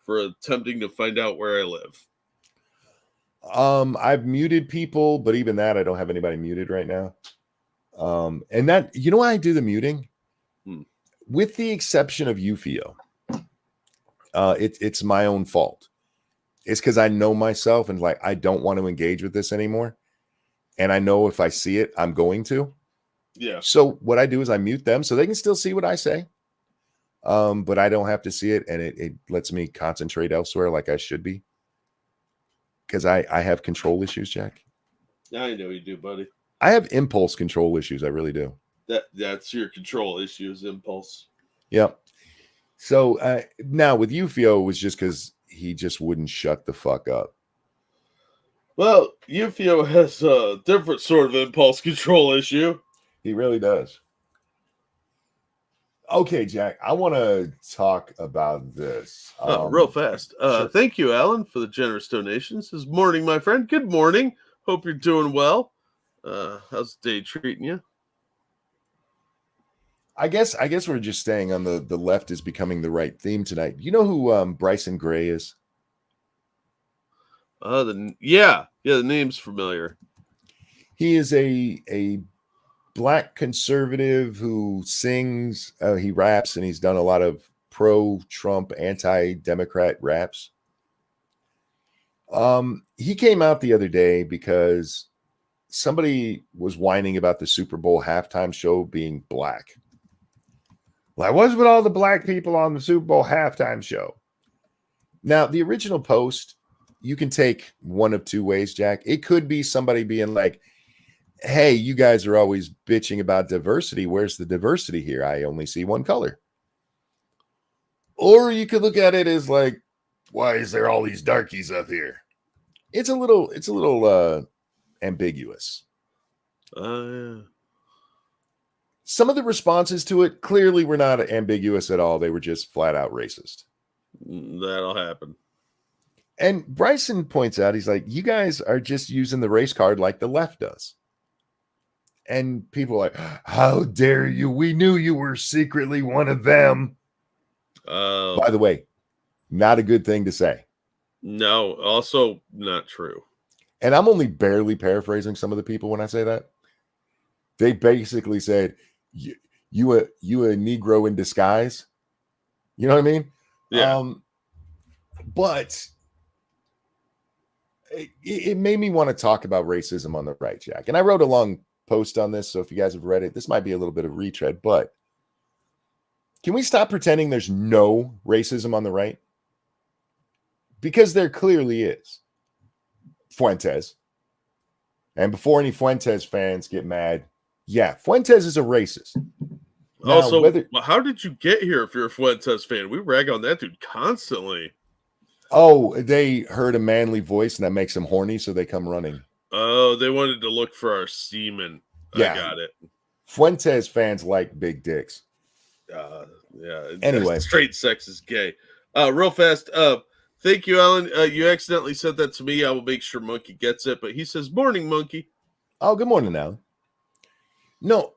for attempting to find out where I live. I've muted people, but even that, I don't have anybody muted right now. And that, why I do the muting? With the exception of Ufio, it's my own fault. It's because I know myself and like I don't want to engage with this anymore. And I know if I see it, I'm going to. Yeah. So what I do is I mute them so they can still see what I say. But I don't have to see it, and it lets me concentrate elsewhere like I should be. Because I have control issues, Jack. I know you do, buddy. I have impulse control issues. I really do. That's your control issues, impulse. Yep. So now with Ufio, it was just because he just wouldn't shut the fuck up. Well, Ufio has a different sort of impulse control issue. He really does. Okay, Jack, I want to talk about this. Real fast. Sure. Thank you, Alan, for the generous donations. This morning, my friend. Good morning. Hope you're doing well. How's the day treating you? I guess we're just staying on the left is becoming the right theme tonight. You know who Bryson Gray is? The name's familiar. He is a Black conservative who sings, he raps, and he's done a lot of pro-Trump, anti-Democrat raps. He came out the other day because somebody was whining about the Super Bowl halftime show being black. Like, what's with all the black people on the Super Bowl halftime show? Now, the original post, you can take one of two ways, Jack. It could be somebody being like, hey, you guys are always bitching about diversity. Where's the diversity here? I only see one color. Or you could look at it as like, why is there all these darkies up here? It's a little ambiguous. Yeah. Some of the responses to it clearly were not ambiguous at all. They were just flat out racist. That'll happen. And Bryson points out, he's like, you guys are just using the race card like the left does. And people are like, how dare you? We knew you were secretly one of them. By the way, not a good thing to say. No, also not true. And I'm only barely paraphrasing some of the people when I say that. They basically said, you a Negro in disguise. You know what I mean? Yeah. But it made me want to talk about racism on the right, Jack. And I wrote a long post on this, so if you guys have read it, this might be a little bit of retread, but can we stop pretending there's no racism on the right? Because there clearly is. Fuentes. And before any Fuentes fans get mad, yeah, Fuentes is a racist. Now, also, how did you get here if you're a Fuentes fan? We rag on that dude constantly. Oh, they heard a manly voice and that makes them horny, so they come running. Oh, they wanted to look for our semen. Yeah. I got it. Fuentes fans like big dicks. Yeah. Anyway. Straight sex is gay. Real fast. Thank you, Alan. You accidentally said that to me. I will make sure Monkey gets it. But he says, morning, Monkey. Oh, good morning, Alan. No,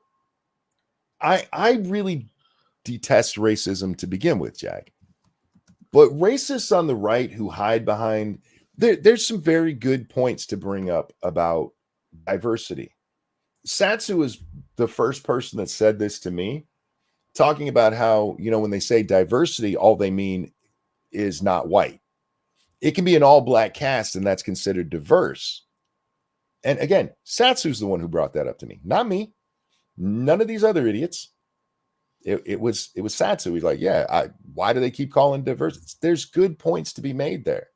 I really detest racism to begin with, Jack. But racists on the right who hide behind there's some very good points to bring up about diversity. Satsu is the first person that said this to me, talking about how, when they say diversity, all they mean is not white. It can be an all black cast, and that's considered diverse. And again, Satsu's the one who brought that up to me, not me. None of these other idiots. It was Satsu. He's like, why do they keep calling diverse? There's good points to be made there.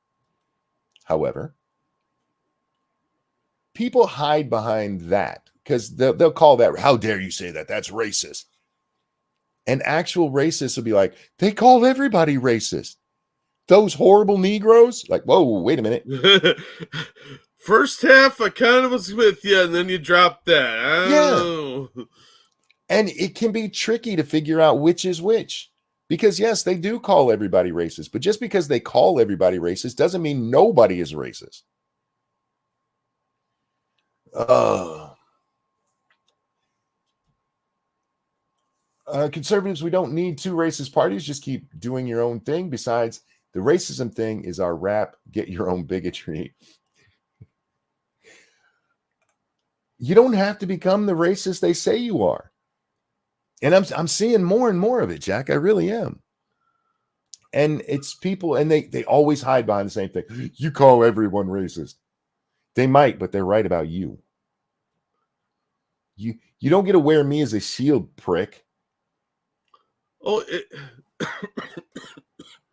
However, people hide behind that because they'll call that, how dare you say that? That's racist. And actual racists will be like, they call everybody racist. Those horrible Negroes? Like, whoa, wait a minute. First half, I kind of was with you, and then you dropped that. Oh. Yeah. And it can be tricky to figure out which is which. Because, yes, they do call everybody racist. But just because they call everybody racist doesn't mean nobody is racist. Conservatives, we don't need two racist parties. Just keep doing your own thing. Besides, the racism thing is our rap. Get your own bigotry. You don't have to become the racist they say you are. And I'm seeing more and more of it, Jack. I really am. And it's people, and they always hide behind the same thing. You call everyone racist. They might, but they're right about you. You don't get to wear me as a shield, prick. Oh,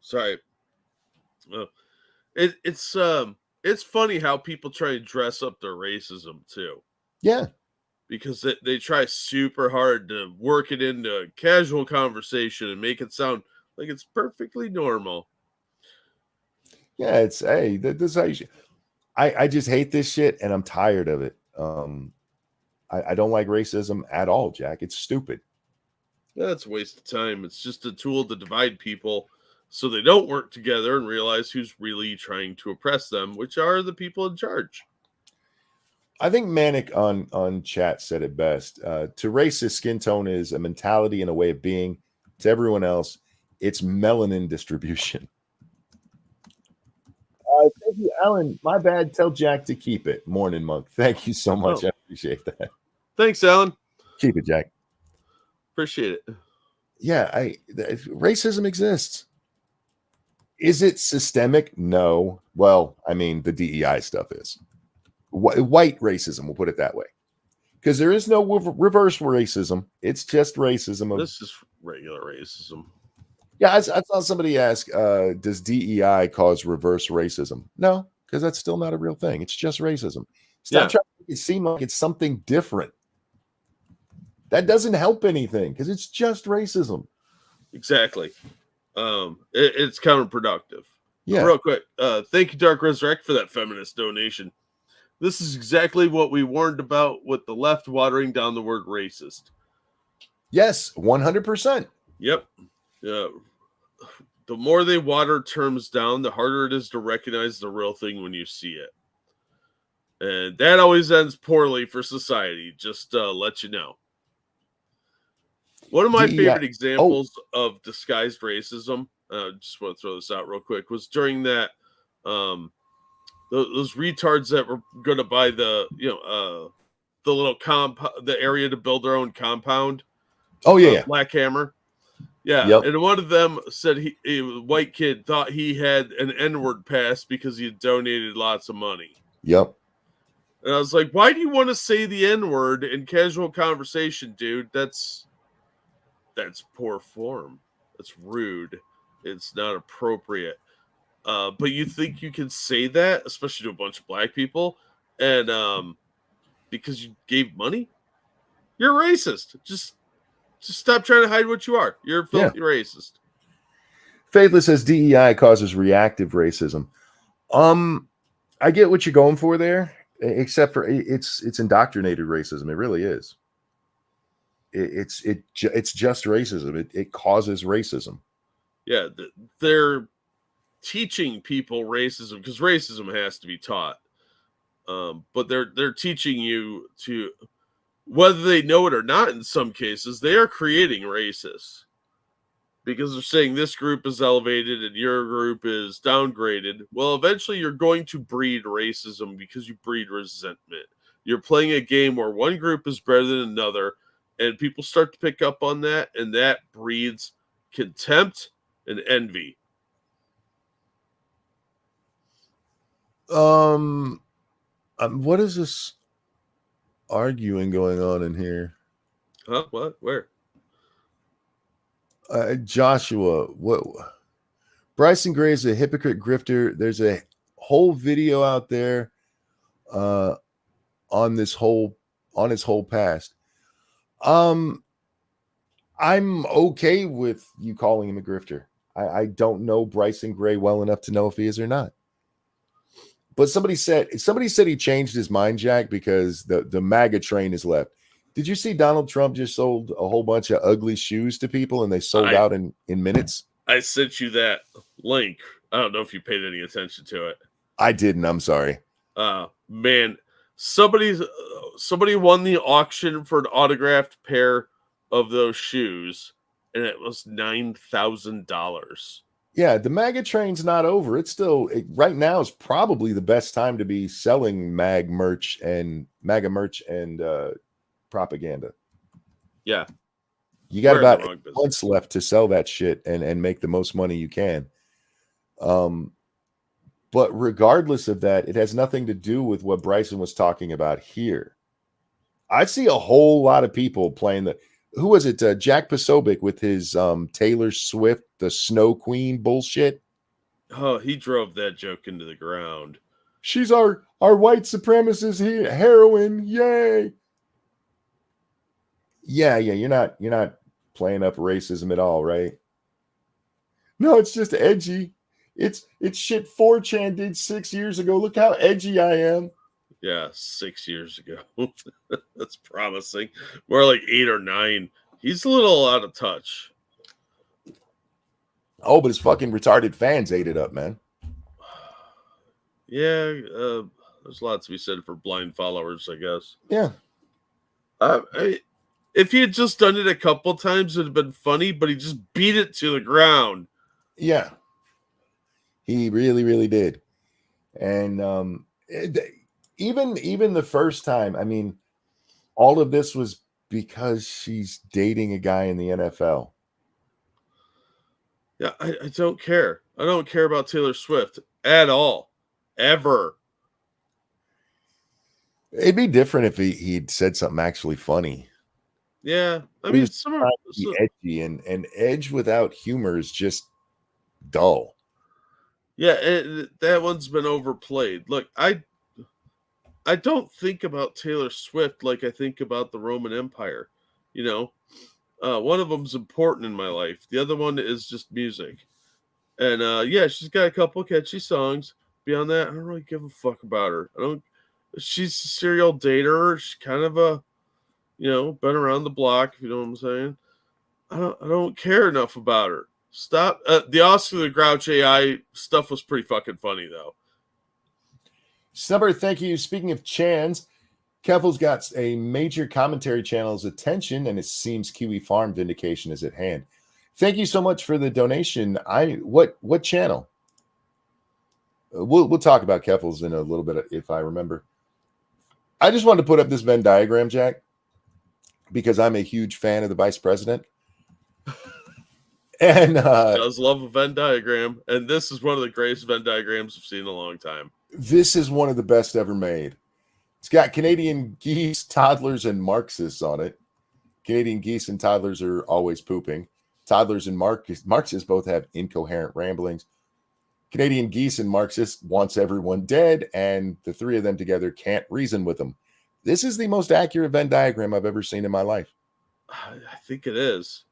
sorry. It's funny how people try to dress up their racism too. Yeah. Because they try super hard to work it into casual conversation and make it sound like it's perfectly normal. Yeah, this is how you should. I just hate this shit, and I'm tired of it. I don't like racism at all, Jack. It's stupid. That's a waste of time. It's just a tool to divide people so they don't work together and realize who's really trying to oppress them, which are the people in charge. I think Manic on chat said it best. To racist, skin tone is a mentality and a way of being. To everyone else, it's melanin distribution. Thank you, Alan. My bad. Tell Jack to keep it. Morning Monk. Thank you so much. I appreciate that. Thanks, Alan. Keep it, Jack. Appreciate it. Yeah, racism exists. Is it systemic? No. Well, I mean, the DEI stuff is. White racism, we'll put it that way. Because there is no reverse racism. It's just racism. This is regular racism. Yeah, I saw somebody ask, does DEI cause reverse racism? No, because that's still not a real thing. It's just racism. Stop trying to make it seem like it's something different. That doesn't help anything because it's just racism. Exactly. It's counterproductive. Yeah. Real quick, thank you, Dark Resurrect, for that feminist donation. This is exactly what we warned about with the left watering down the word racist. Yes, 100%. Yep. Yeah. The more they water terms down, the harder it is to recognize the real thing when you see it. And that always ends poorly for society, just let you know. One of my favorite examples of disguised racism, just want to throw this out real quick, was during that those retards that were going to buy the little the area to build their own compound. Oh yeah, Black Hammer. Yeah, yep. And one of them said a white kid thought he had an N-word pass because he had donated lots of money. Yep. And I was like, why do you want to say the N-word in casual conversation, dude? That's poor form. That's rude. It's not appropriate. But you think you can say that, especially to a bunch of black people, and because you gave money? You're racist. Just stop trying to hide what you are. You're a filthy racist. Faithless says DEI causes reactive racism. I get what you're going for there, except for it's indoctrinated racism. It really is. It's just racism. It causes racism. Yeah, they're teaching people racism because racism has to be taught. But they're teaching you to whether they know it or not, in some cases, they are creating races because they're saying this group is elevated and your group is downgraded. Well, eventually you're going to breed racism because you breed resentment. You're playing a game where one group is better than another, and people start to pick up on that, and that breeds contempt and envy. What is this arguing going on in here? Huh? What? Where? Joshua, what? Bryson Gray is a hypocrite grifter. There's a whole video out there on his whole past. I'm okay with you calling him a grifter. I don't know Bryson Gray well enough to know if he is or not. But somebody said he changed his mind, Jack, because the MAGA train is left. Did you see Donald Trump just sold a whole bunch of ugly shoes to people and they sold out in minutes? I sent you that link. I don't know if you paid any attention to it. I didn't. I'm sorry. Man, somebody won the auction for an autographed pair of those shoes, and it was $9,000. Yeah, the MAGA train's not over. It's still right now is probably the best time to be selling MAGA merch and propaganda. Yeah. You got about 8 months left to sell that shit and make the most money you can. But regardless of that, it has nothing to do with what Bryson was talking about here. I see a whole lot of people playing who was it? Jack Posobiec with his Taylor Swift, the Snow Queen bullshit. Oh, he drove that joke into the ground. She's our white supremacist heroine. Yay. Yeah, you're not playing up racism at all, right? No, it's just edgy. It's shit 4chan did 6 years ago. Look how edgy I am. Yeah, 6 years ago. That's promising. More like 8 or 9. He's a little out of touch. Oh, but his fucking retarded fans ate it up, man. Yeah, there's a lot to be said for blind followers, I guess. Yeah. If he had just done it a couple times, it would have been funny, but he just beat it to the ground. Yeah. He really, really did. And even the first time, I mean, all of this was because she's dating a guy in the NFL. Yeah, I don't care. I don't care about Taylor Swift at all. Ever. It'd be different if he'd said something actually funny. Yeah. I mean, edgy and edge without humor is just dull. Yeah, that one's been overplayed. Look, I don't think about Taylor Swift like I think about the Roman Empire. You know, one of them's important in my life. The other one is just music. And yeah, she's got a couple catchy songs. Beyond that, I don't really give a fuck about her. She's a serial dater. She's kind of a, been around the block, if you know what I'm saying. I don't care enough about her. Stop. The Oscar the Grouch AI stuff was pretty fucking funny, though. Snubber, thank you. Speaking of Chans, Keffel's got a major commentary channel's attention, and it seems Kiwi Farm vindication is at hand. Thank you so much for the donation. What channel? We'll talk about Keffel's in a little bit if I remember. I just wanted to put up this Venn diagram, Jack, because I'm a huge fan of the vice president. And does love a Venn diagram, and this is one of the greatest Venn diagrams I've seen in a long time. This is one of the best ever made. It's got Canadian geese, toddlers, and Marxists on it. Canadian geese and toddlers are always pooping. Toddlers and Marxists both have incoherent ramblings. Canadian geese and Marxists wants everyone dead, and the three of them together can't reason with them. This is the most accurate Venn diagram I've ever seen in my life. I think it is.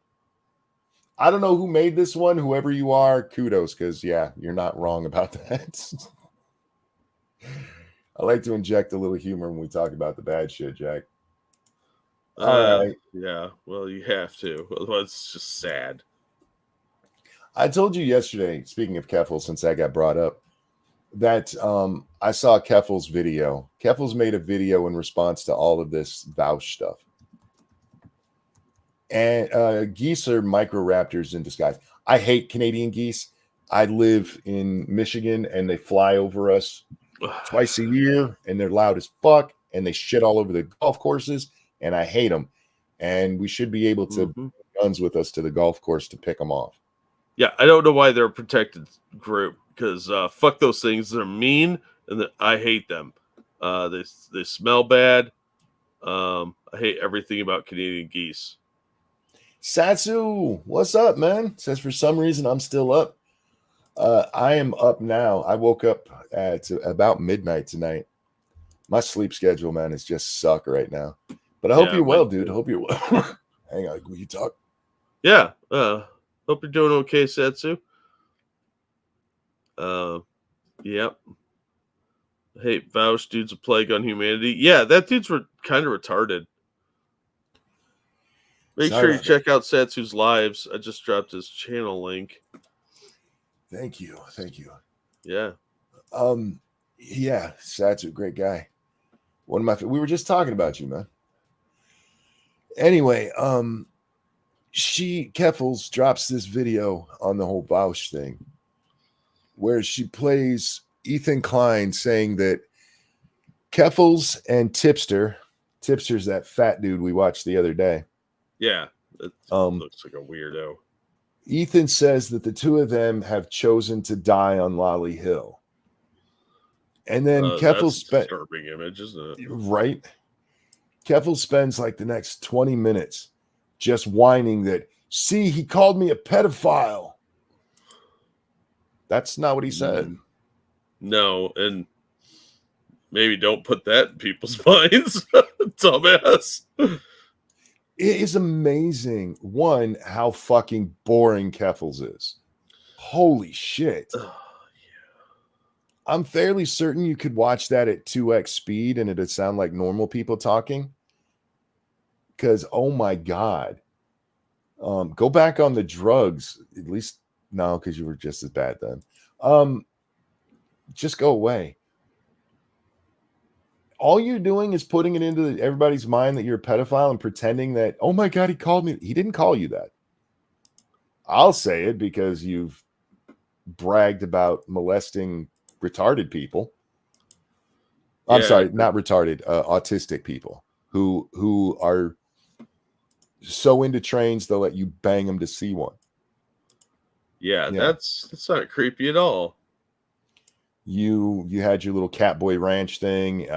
I don't know who made this one. Whoever you are, kudos, because, yeah, you're not wrong about that. I like to inject a little humor when we talk about the bad shit, Jack. All right. Yeah, well, you have to. Otherwise, it's just sad. I told you yesterday, speaking of Keffel, since that got brought up, that I saw Keffel's video. Keffel's made a video in response to all of this Vouch stuff. And geese are microraptors in disguise. I hate Canadian geese. I live in Michigan, and they fly over us twice a year, and they're loud as fuck, and they shit all over the golf courses, and I hate them. And we should be able to bring guns with us to the golf course to pick them off. Yeah, I don't know why they're a protected group, because fuck those things. They're mean, and I hate them. They smell bad. I hate everything about Canadian geese. Satsu, what's up, man? Says for some reason I'm still up. I am up now. I woke up at about midnight tonight. My sleep schedule, man, is just suck right now. But I hope you're well, dude. I hope you're well. Hang on, will you talk? Yeah. Hope you're doing okay, Satsu. Yep. Hey, Vouch, dude's a plague on humanity. Yeah, that dude's kind of retarded. Make sure you check out Satsu's lives. I just dropped his channel link. Thank you. Yeah. Yeah, Satsu, great guy. One of my we were just talking about you, man. Anyway, Keffels drops this video on the whole Vouch thing where she plays Ethan Klein saying that Keffels and Tipster's that fat dude we watched the other day. Yeah, it looks like a weirdo. Ethan says that the two of them have chosen to die on Lolly Hill. And then Keffel spent disturbing image, isn't it? Right. Keffel spends like the next 20 minutes just whining that, see, he called me a pedophile. That's not what he said. No, and maybe don't put that in people's minds. Dumbass. It is amazing, one, how fucking boring Keffels is. Holy shit. Oh, yeah. I'm fairly certain you could watch that at 2x speed and it'd sound like normal people talking. Because, oh my God. Go back on the drugs. At least, no, because you were just as bad then. Just go away. All you're doing is putting it into everybody's mind that you're a pedophile and pretending that, oh my God, he called me. He didn't call you that. I'll say it because you've bragged about molesting retarded people. I'm sorry, not retarded, autistic people who are so into trains they'll let you bang them to see one. Yeah, that's not creepy at all. You had your little Catboy Ranch thing.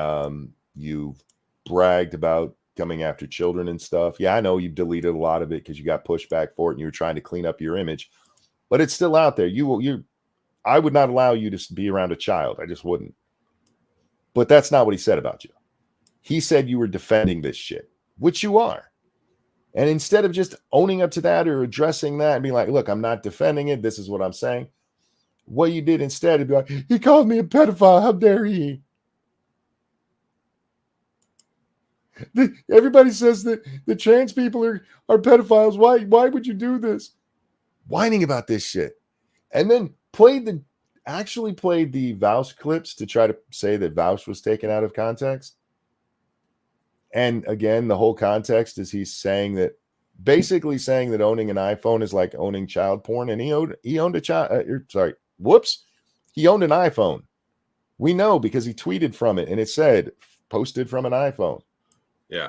You bragged about coming after children and stuff. Yeah, I know you've deleted a lot of it because you got pushback for it and you were trying to clean up your image, but it's still out there. I would not allow you to be around a child. I just wouldn't. But that's not what he said about you. He said you were defending this shit, which you are. And instead of just owning up to that or addressing that and being like, look, I'm not defending it. This is what I'm saying. What you did instead is be like, he called me a pedophile. How dare he? Everybody says that the trans people are pedophiles. Why would you do this? Whining about this shit. And then actually played the Vouch clips to try to say that Vouch was taken out of context. And again, the whole context is he's basically saying that owning an iPhone is like owning child porn. And he owned a child. He owned an iPhone. We know because he tweeted from it and it said posted from an iPhone. Yeah.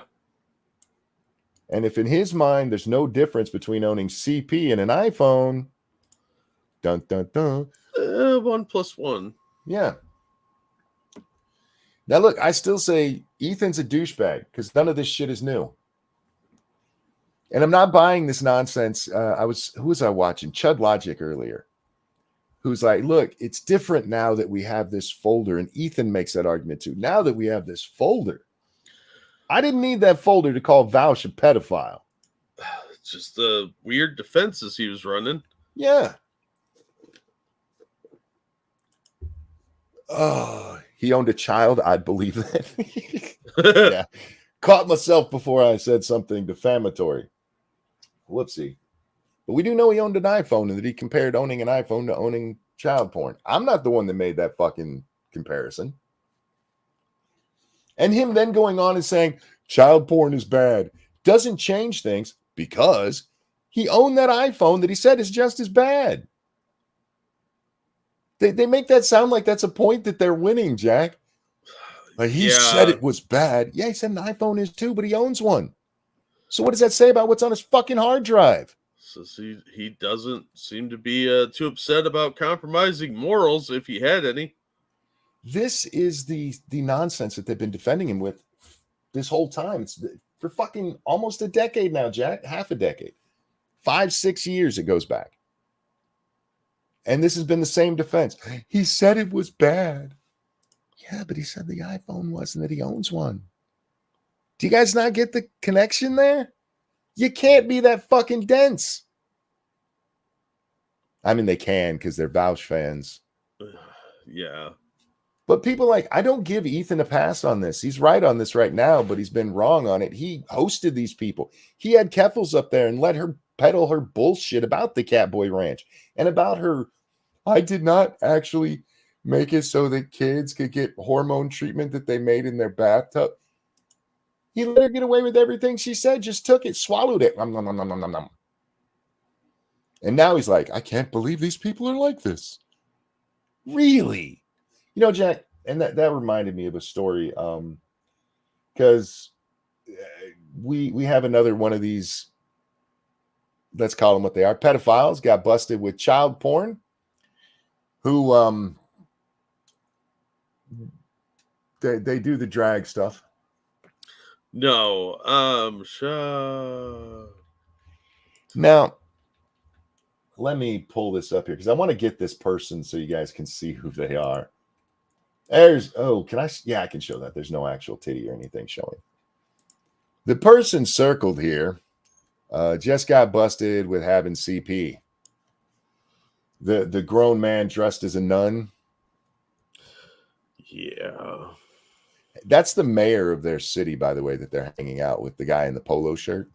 And if in his mind there's no difference between owning CP and an iPhone, dun dun dun. 1 + 1. Yeah. Now look, I still say Ethan's a douchebag because none of this shit is new. And I'm not buying this nonsense. Who was I watching? Chud Logic earlier. Who's like, look, it's different now that we have this folder. And Ethan makes that argument too. Now that we have this folder, I didn't need that folder to call Vouch a pedophile. It's just the weird defenses he was running. Yeah. Oh, he owned a child. I'd believe that. Yeah. Caught myself before I said something defamatory. Whoopsie. But we do know he owned an iPhone and that he compared owning an iPhone to owning child porn. I'm not the one that made that fucking comparison. And him then going on and saying child porn is bad doesn't change things because he owned that iPhone that he said is just as bad. They make that sound like that's a point that they're winning, Jack. Like he said it was bad. Yeah, he said an iPhone is too, but he owns one. So what does that say about what's on his fucking hard drive? So he doesn't seem to be too upset about compromising morals if he had any. This is the nonsense that they've been defending him with this whole time. It's for fucking almost a decade now, Jack. Half a decade. 5-6 years it goes back. And this has been the same defense. He said it was bad. Yeah, but he said the iPhone wasn't, that he owns one. Do you guys not get the connection there? You can't be that fucking dense. I mean, they can because they're Vouch fans. Yeah. But people I don't give Ethan a pass on this. He's right on this right now, but he's been wrong on it. He hosted these people. He had Keffels up there and let her peddle her bullshit about the Catboy Ranch and about her. I did not actually make it so that kids could get hormone treatment that they made in their bathtub. He let her get away with everything she said, just took it, swallowed it. Nom, nom, nom, nom, nom, nom. And now he's like, I can't believe these people are like this. Really? You know, Jack, and that reminded me of a story because we have another one of these, let's call them what they are, pedophiles, got busted with child porn, who they do the drag stuff. No, sure. Now, let me pull this up here because I want to get this person so you guys can see who they are. Yeah, I can show that. There's no actual titty or anything showing. The person circled here just got busted with having CP. The grown man dressed as a nun. Yeah. That's the mayor of their city, by the way, that they're hanging out with, the guy in the polo shirt.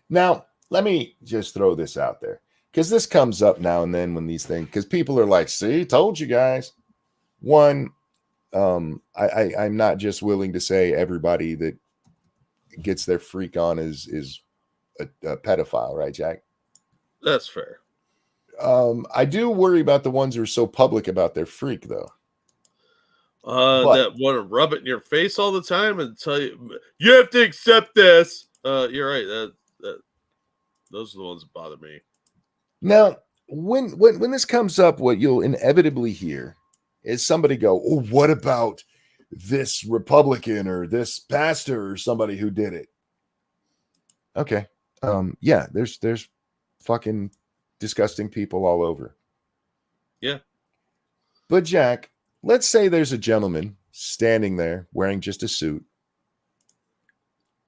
Now, let me just throw this out there, because this comes up now and then when these things, because people are like, see, told you guys. One, I'm not just willing to say everybody that gets their freak on is a pedophile, right, Jack? That's fair. I do worry about the ones who are so public about their freak, though. That want to rub it in your face all the time and tell you you have to accept this. You're right. That those are the ones that bother me. Now, when this comes up, what you'll inevitably hear is somebody go, "Oh, what about this Republican or this pastor or somebody who did it?" Okay, yeah, there's fucking disgusting people all over. Yeah, but Jack, let's say there's a gentleman standing there wearing just a suit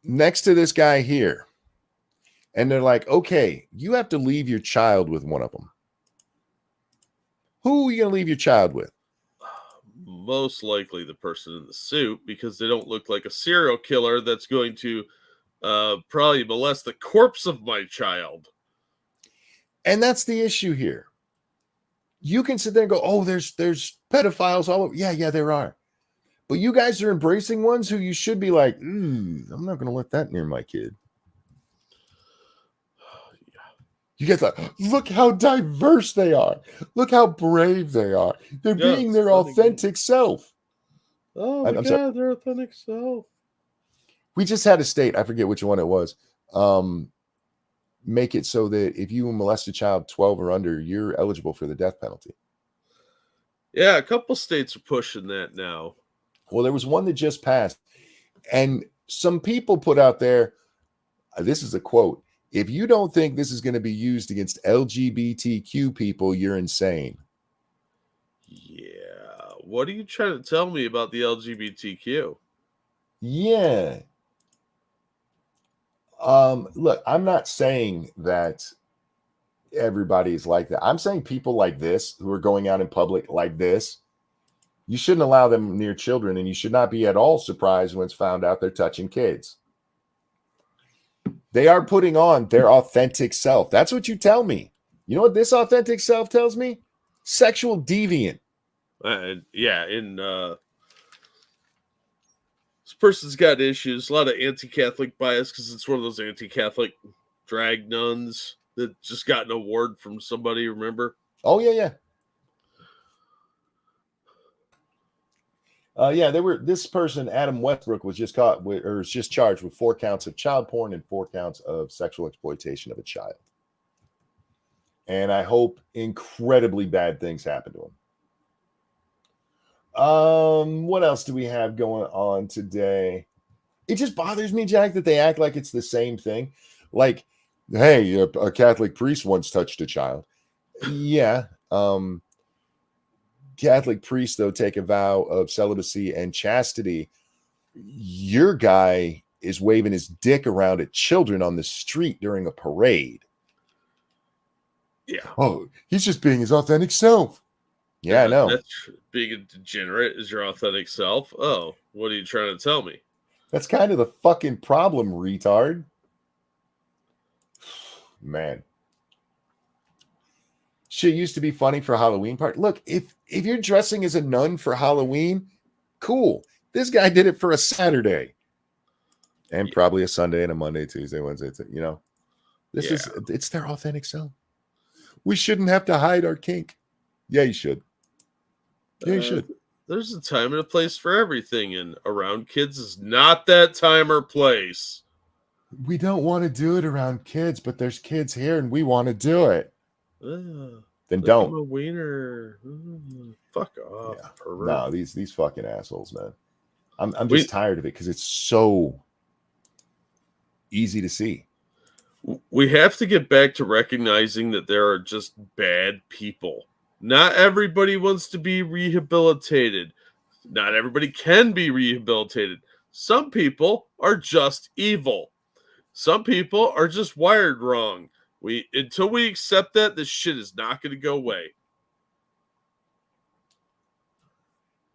next to this guy here. And they're like, okay, you have to leave your child with one of them. Who are you going to leave your child with? Most likely the person in the suit, because they don't look like a serial killer that's going to probably molest the corpse of my child. And that's the issue here. You can sit there and go, oh, there's pedophiles all over. Yeah, there are. But you guys are embracing ones who you should be like, I'm not going to let that near my kid. You get that? Look how diverse they are. Look how brave they are. They're being their authentic self. Oh my God, their authentic self. We just had a state, I forget which one it was, make it so that if you molest a child 12 or under, you're eligible for the death penalty. Yeah, a couple states are pushing that now. Well, there was one that just passed, and some people put out there, this is a quote, if you don't think this is going to be used against LGBTQ people, you're insane. Yeah. What are you trying to tell me about the LGBTQ? Yeah. Look, I'm not saying that everybody's like that. I'm saying people like this who are going out in public like this, you shouldn't allow them near children, and you should not be at all surprised when it's found out they're touching kids. They are putting on their authentic self. That's what you tell me. You know what this authentic self tells me? Sexual deviant. This person's got issues, a lot of anti-Catholic bias because it's one of those anti-Catholic drag nuns that just got an award from somebody, remember? Oh, yeah. This person, Adam Westbrook, was just caught with, or is just charged with 4 counts of child porn and 4 counts of sexual exploitation of a child. And I hope incredibly bad things happen to him. What else do we have going on today? It just bothers me, Jack, that they act like it's the same thing. Like, hey, a Catholic priest once touched a child. Yeah. Catholic priests, though, take a vow of celibacy and chastity. Your guy is waving his dick around at children on the street during a parade. Yeah. Oh, he's just being his authentic self. Yeah, I know. That's being a degenerate is your authentic self. Oh, what are you trying to tell me? That's kind of the fucking problem, retard. Man. Shit used to be funny for Halloween party. Look, if you're dressing as a nun for Halloween, cool. This guy did it for a Saturday. And probably a Sunday and a Monday, Tuesday, Wednesday, it's their authentic self. We shouldn't have to hide our kink. Yeah, you should. Yeah, you should. There's a time and a place for everything, and around kids is not that time or place. We don't want to do it around kids, but there's kids here and we want to do it. Then don't. A wiener. Fuck off. Yeah. Pervert. No, these fucking assholes, man. I'm just tired of it because it's so easy to see. We have to get back to recognizing that there are just bad people. Not everybody wants to be rehabilitated. Not everybody can be rehabilitated. Some people are just evil. Some people are just wired wrong. Until we accept that, this shit is not going to go away.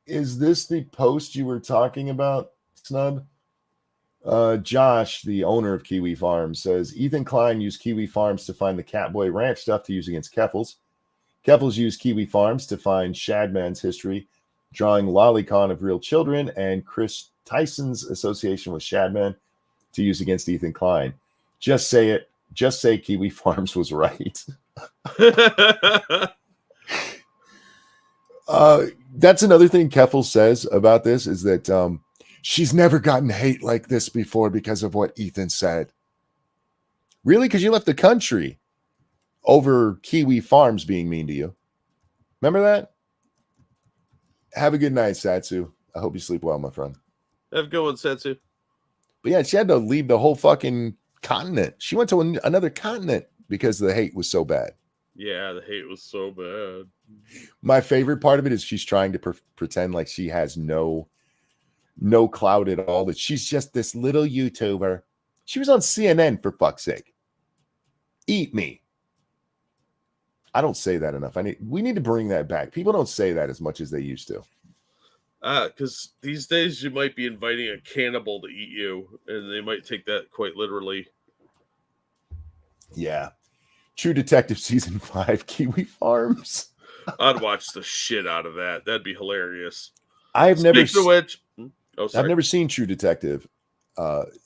Is this the post you were talking about, Snub? Josh, the owner of Kiwi Farms, says Ethan Klein used Kiwi Farms to find the Catboy Ranch stuff to use against Keffels. Keffels used Kiwi Farms to find Shadman's history, drawing lolicon of real children, and Chris Tyson's association with Shadman to use against Ethan Klein. Just say it. Just say Kiwi Farms was right. That's another thing Keffel says about this is that she's never gotten hate like this before because of what Ethan said. Really? Because you left the country over Kiwi Farms being mean to you. Remember that? Have a good night, Satsu. I hope you sleep well, my friend. Have a good one, Satsu. But yeah, she had to leave the whole fucking continent. She went to another continent because the hate was so bad. Yeah, the hate was so bad. My favorite part of it is she's trying to pretend like she has no clout at all, that she's just this little YouTuber. She was on CNN, for fuck's sake. Eat me. I don't say that enough. We need to bring that back. People don't say that as much as they used to. Because these days you might be inviting a cannibal to eat you, and they might take that quite literally. Yeah. True Detective Season 5, Kiwi Farms. I'd watch the shit out of that. That'd be hilarious. I've never seen True Detective.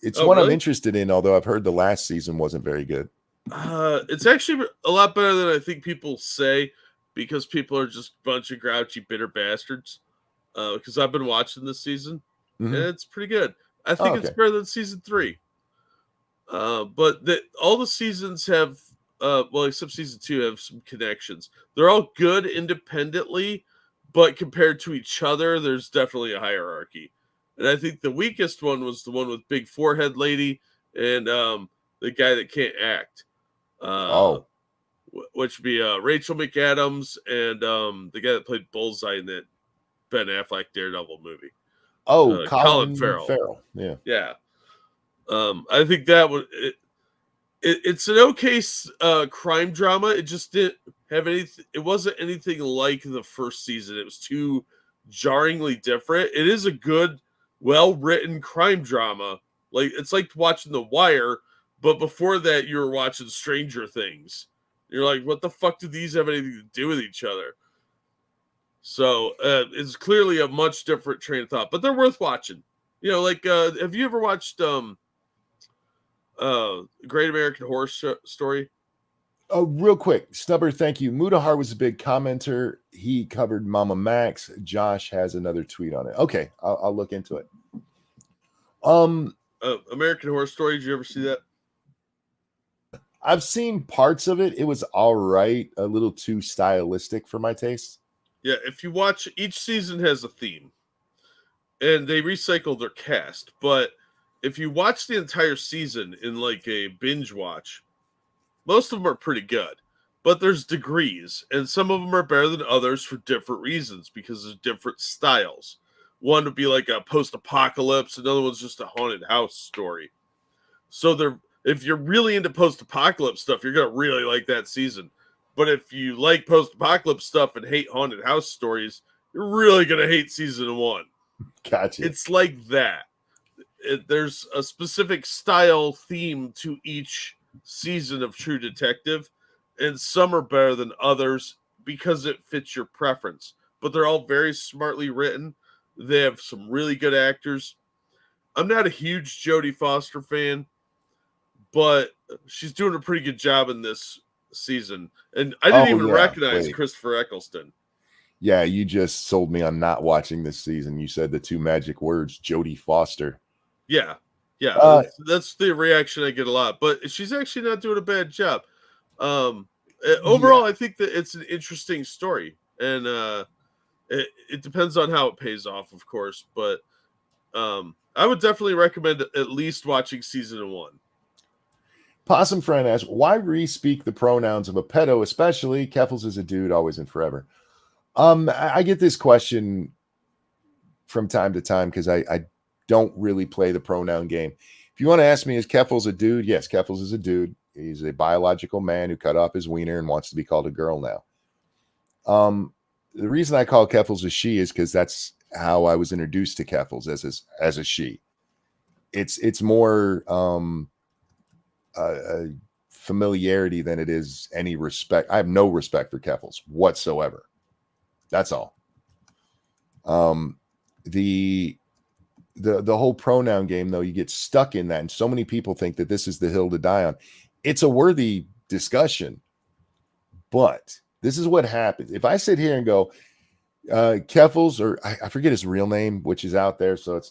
It's one really? I'm interested in, although I've heard the last season wasn't very good. It's actually a lot better than I think people say, because people are just a bunch of grouchy, bitter bastards. Because I've been watching this season, and it's pretty good. I think it's better than season 3. But all the seasons have, except season 2, have some connections. They're all good independently, but compared to each other, there's definitely a hierarchy. And I think the weakest one was the one with big forehead lady and the guy that can't act. Which would be Rachel McAdams and the guy that played Bullseye in that Ben Affleck Daredevil movie. Colin Farrell. Yeah. I think that would it's an okay crime drama. It just didn't have anything. It wasn't anything like the first season. It was too jarringly different. It is a good, well-written crime drama. Like, it's like watching The Wire, but before that you were watching Stranger Things. You're like, what the fuck do these have anything to do with each other? So it's clearly a much different train of thought, but they're worth watching. You know, like have you ever watched Great American Horror Story? Oh, real quick, Stubber, thank you. Mudahar was a big commenter. He covered Mama Max. Josh has another tweet on it. Okay, I'll look into it. American Horror Story. Did you ever see that? I've seen parts of it. It was all right, a little too stylistic for my taste. Yeah, if you watch, each season has a theme, and they recycle their cast. But if you watch the entire season in like a binge watch, most of them are pretty good. But there's degrees, and some of them are better than others for different reasons because there's different styles. One would be like a post-apocalypse, another one's just a haunted house story. So they're if you're really into post-apocalypse stuff, you're gonna really like that season. But if you like post-apocalypse stuff and hate haunted house stories, you're really gonna hate season 1. Gotcha. It's like that. There's a specific style theme to each season of True Detective, and some are better than others because it fits your preference. But they're all very smartly written. They have some really good actors. I'm not a huge Jodie Foster fan, but she's doing a pretty good job in this season. And I didn't even recognize Christopher Eccleston. Yeah, you just sold me on not watching this season. You said the two magic words, Jodie Foster. Yeah. That's the reaction I get a lot. But she's actually not doing a bad job. Overall, I think that it's an interesting story. And it depends on how it pays off, of course. But I would definitely recommend at least watching season 1. Possum Friend asks, why re-speak the pronouns of a pedo, especially Keffels is a dude, always and forever? I get this question from time to time because I don't really play the pronoun game. If you want to ask me, is Keffels a dude? Yes, Keffels is a dude. He's a biological man who cut off his wiener and wants to be called a girl now. The reason I call Keffels a she is because that's how I was introduced to Keffels as a she. It's more familiarity than it is any respect. I have no respect for Keffels whatsoever. That's all. The whole pronoun game, though, you get stuck in that, and so many people think that this is the hill to die on. It's a worthy discussion, but this is what happens. If I sit here and go, Keffels, or I forget his real name, which is out there, so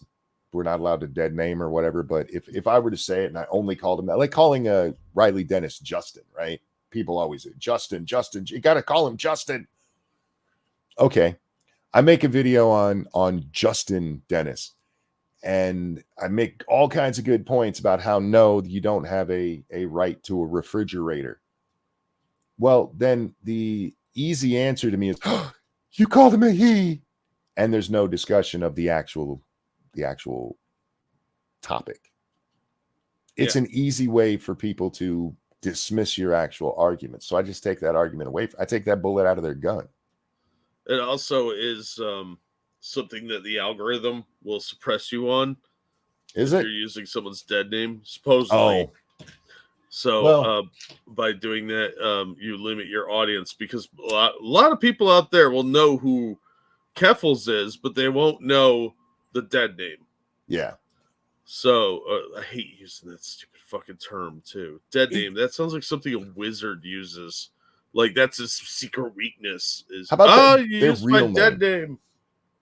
we're not allowed to dead name or whatever. But if I were to say it and I only called him that, like calling Riley Dennis Justin, right? People always say Justin, you got to call him Justin. Okay, I make a video on Justin Dennis, and I make all kinds of good points about how no, you don't have a right to a refrigerator. Well, then the easy answer to me is, oh, you called him a he, and there's no discussion of the actual topic. It's an easy way for people to dismiss your actual argument. So I just take that argument away. I take that bullet out of their gun. It also is something that the algorithm will suppress you on. Is if it? You're using someone's dead name, supposedly. Oh. So by doing that, you limit your audience because a lot of people out there will know who Keffels is, but they won't know the dead name. Yeah. So I hate using that stupid fucking term too. Dead name. That sounds like something a wizard uses. Like that's his secret weakness. Is how about you use my dead name?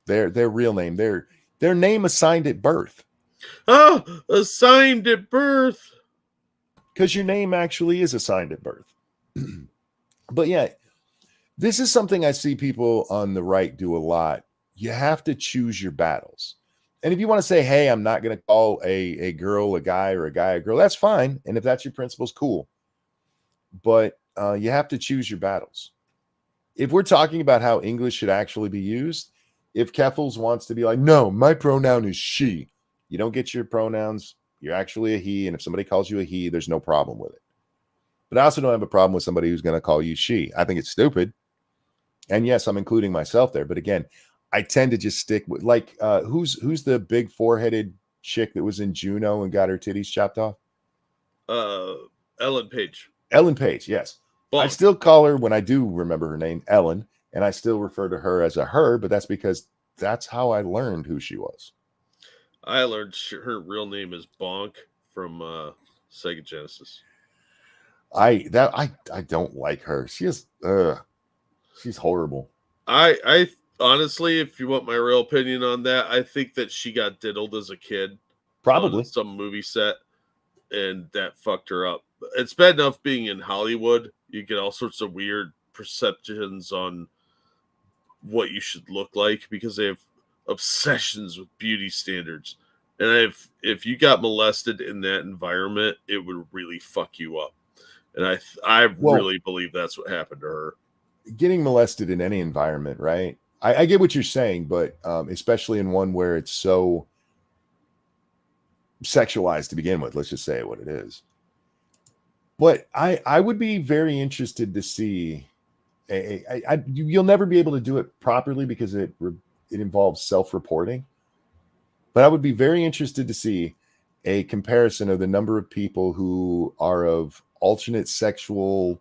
Their real name. Their name assigned at birth. Oh, assigned at birth. Because your name actually is assigned at birth. But yeah, this is something I see people on the right do a lot. You have to choose your battles. And if you want to say, hey, I'm not going to call a girl a guy or a guy a girl, that's fine. And if that's your principles, cool. But you have to choose your battles. If we're talking about how English should actually be used, if Keffels wants to be like, no, my pronoun is she, you don't get your pronouns. You're actually a he. And if somebody calls you a he, there's no problem with it. But I also don't have a problem with somebody who's going to call you she. I think it's stupid. And yes, I'm including myself there. But again, I tend to just stick with like who's the big four-headed chick that was in Juno and got her titties chopped off? Ellen Page. Ellen Page, yes. I Bunk. still call her, when I do remember her name, Ellen, and I still refer to her as a her, but that's because that's how I learned who she was. I learned her real name is Bonk from Sega Genesis. I don't like her. She's horrible. I honestly, if you want my real opinion on that, I think that she got diddled as a kid on Probably. some movie set, and that fucked her up. It's bad enough being in Hollywood. You get all sorts of weird perceptions on what you should look like because they have obsessions with beauty standards. And if you got molested in that environment, it would really fuck you up. And I Well, really believe that's what happened to her. getting molested in any environment, right? I get what you're saying, but especially in one where it's so sexualized to begin with. Let's just say what it is. But I would be very interested to see. You'll never be able to do it properly because it involves self-reporting. But I would be very interested to see a comparison of the number of people who are of alternate sexual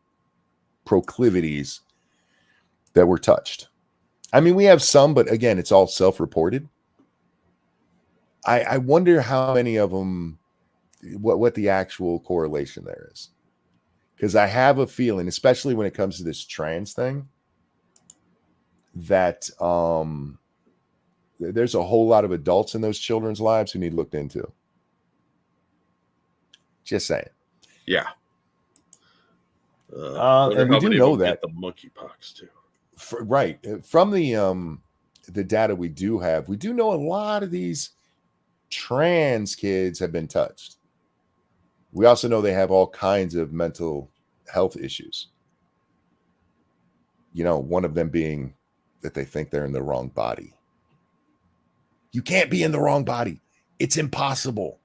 proclivities that were touched. I mean, we have some, but again, it's all self-reported. I wonder how many of them, what the actual correlation there is. Because I have a feeling, especially when it comes to this trans thing, that there's a whole lot of adults in those children's lives who need looked into. Just saying. Yeah. And we do know that the monkeypox too. Right. From the data we do have, we do know a lot of these trans kids have been touched. We also know they have all kinds of mental health issues. You know, one of them being that they think they're in the wrong body. You can't be in the wrong body. It's impossible.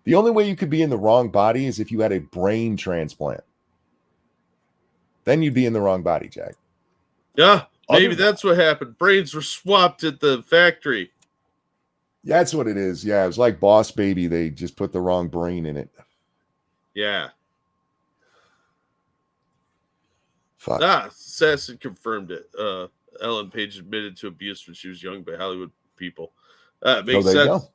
The only way you could be in the wrong body is if you had a brain transplant. Then you'd be in the wrong body, Jack. Yeah, maybe that's what happened. Brains were swapped at the factory. Yeah, that's what it is. Yeah, it was like Boss Baby. They just put the wrong brain in it. Yeah. Fuck. Assassin confirmed it. Ellen Page admitted to abuse when she was young by Hollywood people. Makes sense. Go.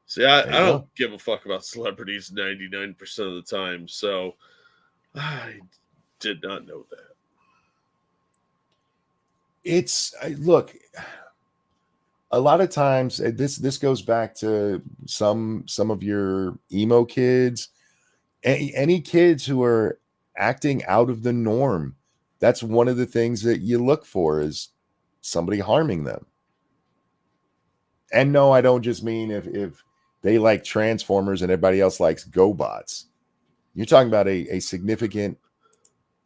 See, I don't give a fuck about celebrities 99% of the time, so I did not know that. Look, a lot of times this goes back to some of your emo kids, any kids who are acting out of the norm. That's one of the things that you look for, is somebody harming them. And no, I don't just mean if they like Transformers and everybody else likes GoBots. You're talking about a significant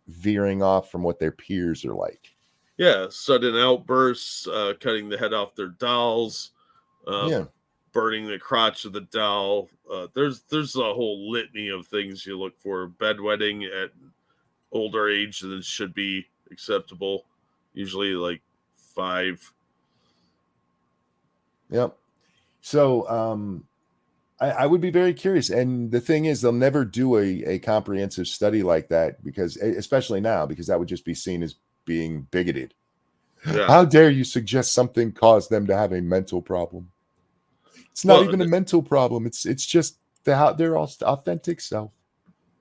veering off from what their peers are like. Yeah, sudden outbursts, cutting the head off their dolls, burning the crotch of the doll. There's a whole litany of things you look for. Bedwetting at older age than should be acceptable, usually like 5. Yep. So I would be very curious. And the thing is, they'll never do a comprehensive study like that, because especially now, because that would just be seen as being bigoted. Yeah. How dare you suggest something caused them to have a mental problem? It's not even a mental problem. It's just their authentic self.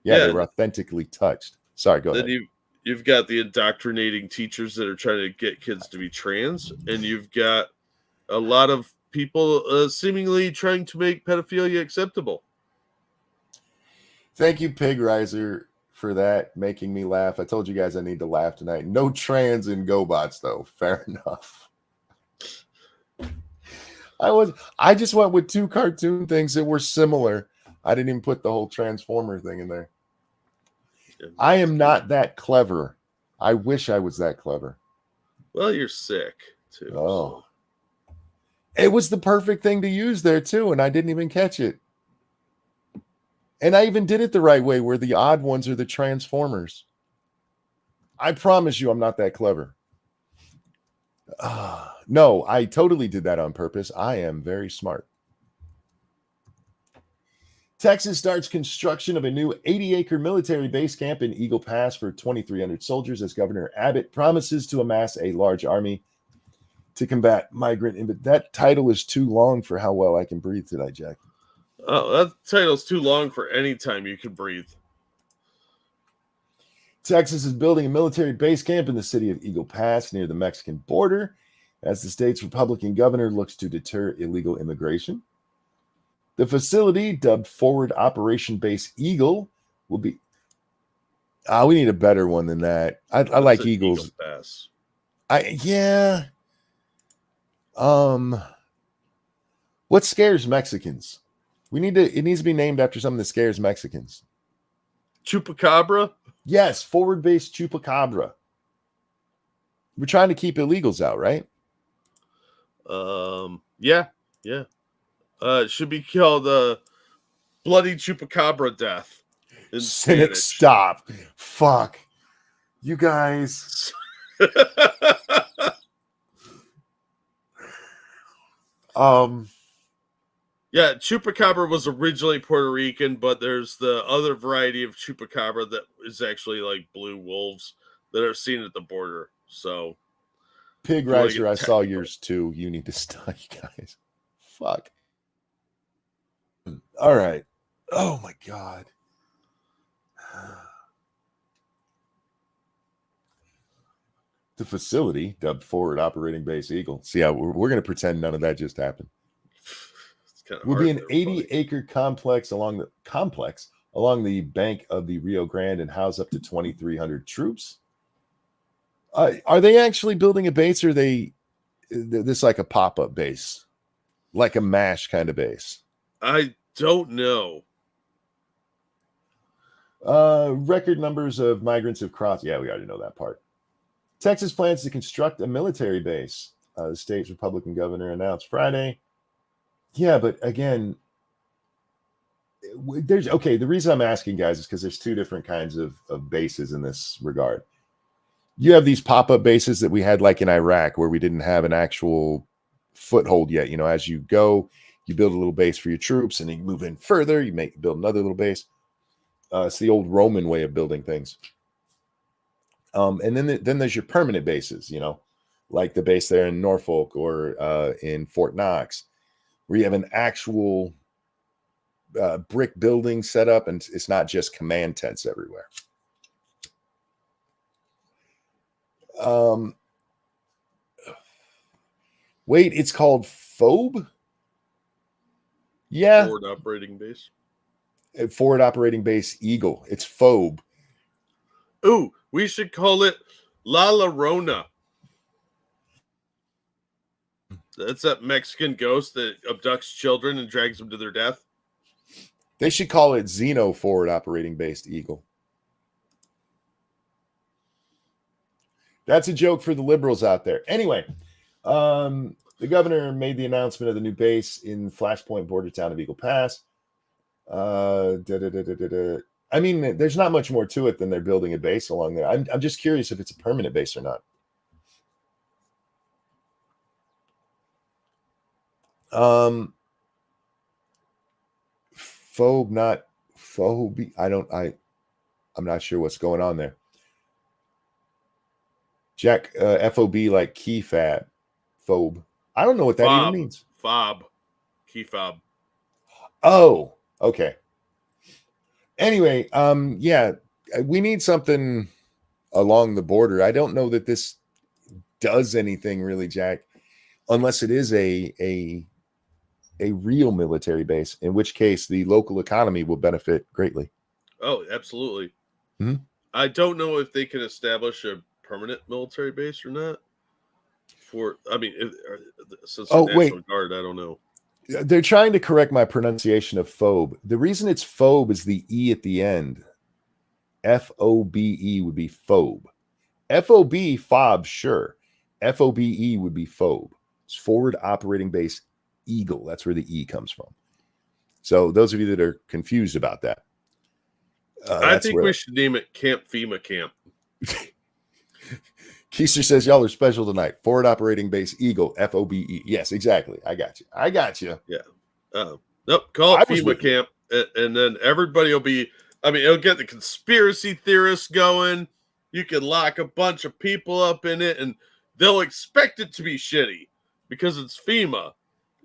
Yeah, they were authentically touched. Sorry, go ahead. You've got the indoctrinating teachers that are trying to get kids to be trans, and you've got a lot of people seemingly trying to make pedophilia acceptable. Thank you, Pig Riser, for that, making me laugh. I told you guys I need to laugh tonight. No trans in GoBots, though. Fair enough. I just went with 2 cartoon things that were similar. I didn't even put the whole Transformer thing in there. I am not that clever. I wish I was that clever. Well, you're sick, too. Oh. It was the perfect thing to use there, too, and I didn't even catch it. And I even did it the right way, where the odd ones are the Transformers. I promise you I'm not that clever. No, I totally did that on purpose. I am very smart. Texas starts construction of a new 80-acre military base camp in Eagle Pass for 2,300 soldiers as Governor Abbott promises to amass a large army to combat migrant. But that title is too long for how well I can breathe today, Jack. Oh, that title's too long for any time you can breathe. Texas is building a military base camp in the city of Eagle Pass near the Mexican border as the state's Republican governor looks to deter illegal immigration. The facility, dubbed Forward Operation Base Eagle, will be... we need a better one than that. I like Eagles. Eagle Pass. Yeah. What scares Mexicans? It needs to be named after something that scares Mexicans. Chupacabra? Yes, Forward Base Chupacabra. We're trying to keep illegals out, right? Yeah. It should be called Bloody Chupacabra Death. Cynic, stop. Fuck. You guys. Yeah, Chupacabra was originally Puerto Rican, but there's the other variety of Chupacabra that is actually like blue wolves that are seen at the border. So, Pig Riser, I saw yours too. You need to stop, you guys. Fuck. All right. Oh my God. The facility, dubbed Forward Operating Base Eagle. See how we're going to pretend none of that just happened. Will be an 80-acre complex along the bank of the Rio Grande and house up to 2,300 troops. Are they actually building a base, or are they this like a pop-up base, like a MASH kind of base? I don't know. Record numbers of migrants have crossed. Yeah, we already know that part. Texas plans to construct a military base. The state's Republican governor announced Friday. Yeah, but again, the reason I'm asking, guys, is because there's two different kinds of bases in this regard. You have these pop-up bases that we had like in Iraq, where we didn't have an actual foothold yet. You know, as you go, you build a little base for your troops, and then you move in further, you build another little base. It's the old Roman way of building things. And then there's your permanent bases, you know, like the base there in Norfolk or in Fort Knox, where you have an actual brick building set up, and it's not just command tents everywhere. Wait, it's called FOB? Yeah. Forward Operating Base. Forward Operating Base Eagle. It's FOB. Ooh, we should call it La Llorona. That's that Mexican ghost that abducts children and drags them to their death. They should call it Xeno Forward Operating Based Eagle. That's a joke for the liberals out there. Anyway, the governor made the announcement of the new base in Flashpoint border town of Eagle Pass. I mean, there's not much more to it than they're building a base along there. I'm just curious if it's a permanent base or not. Phobe, not phobe. I'm not sure what's going on there. Jack, FOB like key fab, phobe. I don't know what that even means. Fob, key fob. Oh, okay. Anyway, yeah, we need something along the border. I don't know that this does anything really, Jack, unless it is a real military base, in which case the local economy will benefit greatly. Oh, absolutely. Mm-hmm. I don't know if they can establish a permanent military base or not. Since the National Guard, I don't know. They're trying to correct my pronunciation of phobe. The reason it's phobe is the E at the end. FOBE would be phobe. FOB, fob, sure. FOBE would be phobe. It's Forward Operating Base Eagle. That's where the E comes from. So those of you that are confused about that. I think we should name it Camp FEMA Camp. Keister says, y'all are special tonight. Forward Operating Base Eagle, FOBE. Yes, exactly. I got you. Yeah. Nope. Call it FEMA Camp. And then everybody will be, I mean, it'll get the conspiracy theorists going. You can lock a bunch of people up in it, and they'll expect it to be shitty because it's FEMA.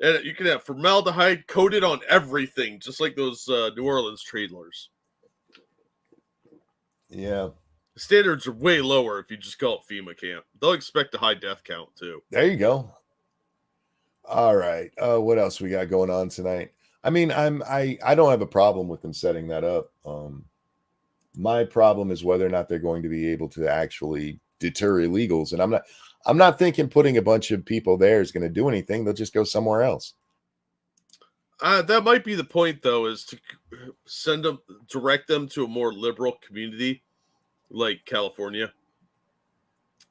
And you can have formaldehyde coated on everything, just like those New Orleans trailers. Yeah. The standards are way lower if you just call it FEMA camp. They'll expect a high death count, too. There you go. All right. What else we got going on tonight? I mean, I don't have a problem with them setting that up. My problem is whether or not they're going to be able to actually deter illegals. And I'm not thinking putting a bunch of people there is going to do anything. They'll just go somewhere else. That might be the point, though, is to direct them to a more liberal community like California.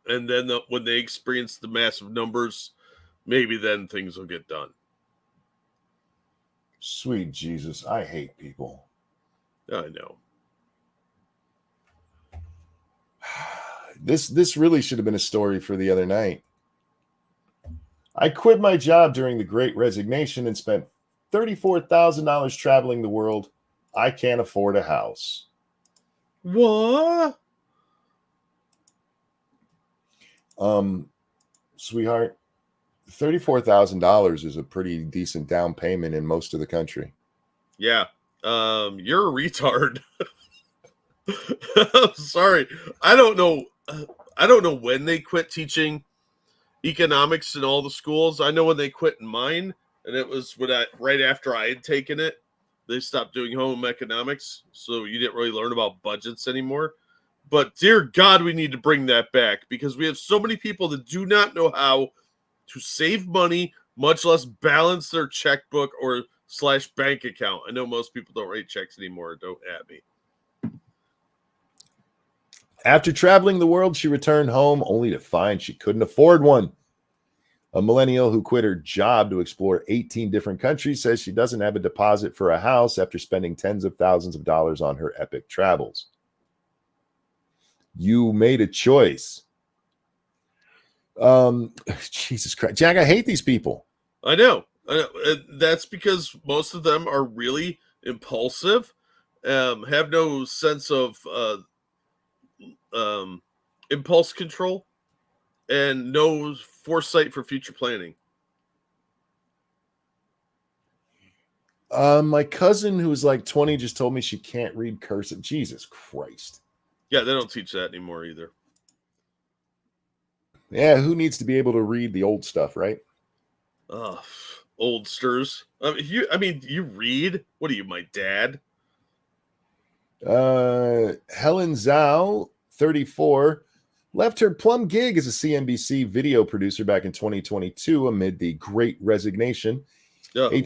And then when they experience the massive numbers, maybe then things will get done. Sweet Jesus, I hate people. I know. This really should have been a story for the other night. I quit my job during the Great Resignation and spent $34,000 traveling the world. I can't afford a house. What? Sweetheart, $34,000 is a pretty decent down payment in most of the country. Yeah. You're a retard. I'm sorry. I don't know when they quit teaching economics in all the schools. I know when they quit in mine, and it was right after I had taken it. They stopped doing home economics, so you didn't really learn about budgets anymore. But dear God, we need to bring that back because we have so many people that do not know how to save money, much less balance their checkbook or / bank account. I know most people don't write checks anymore. Don't at me. After traveling the world, she returned home only to find she couldn't afford one. A millennial who quit her job to explore 18 different countries says she doesn't have a deposit for a house after spending tens of thousands of dollars on her epic travels. You made a choice. Jesus Christ. Jack, I hate these people. I know. That's because most of them are really impulsive, have no sense of impulse control, and no foresight for future planning. My cousin, who's like 20, just told me she can't read cursive. Jesus Christ. Yeah, they don't teach that anymore either. Yeah, who needs to be able to read the old stuff, right? Oldsters. You read? What are you, my dad? Helen Zhao, 34, left her plum gig as a CNBC video producer back in 2022 amid the Great Resignation. A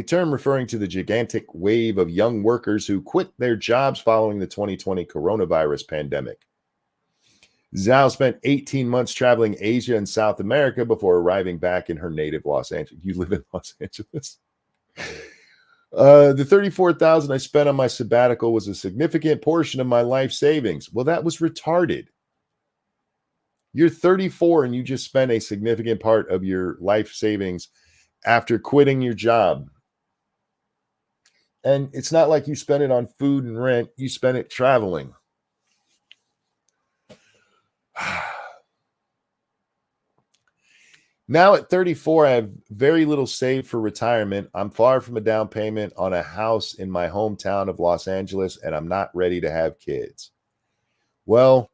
term referring to the gigantic wave of young workers who quit their jobs following the 2020 coronavirus pandemic. Zhao spent 18 months traveling Asia and South America before arriving back in her native Los Angeles. You live in Los Angeles? The $34,000 I spent on my sabbatical was a significant portion of my life savings. Well, that was retarded. You're 34 and you just spent a significant part of your life savings after quitting your job. And it's not like you spent it on food and rent. You spent it traveling. Now at 34, I have very little saved for retirement. I'm far from a down payment on a house in my hometown of Los Angeles, and I'm not ready to have kids. Well,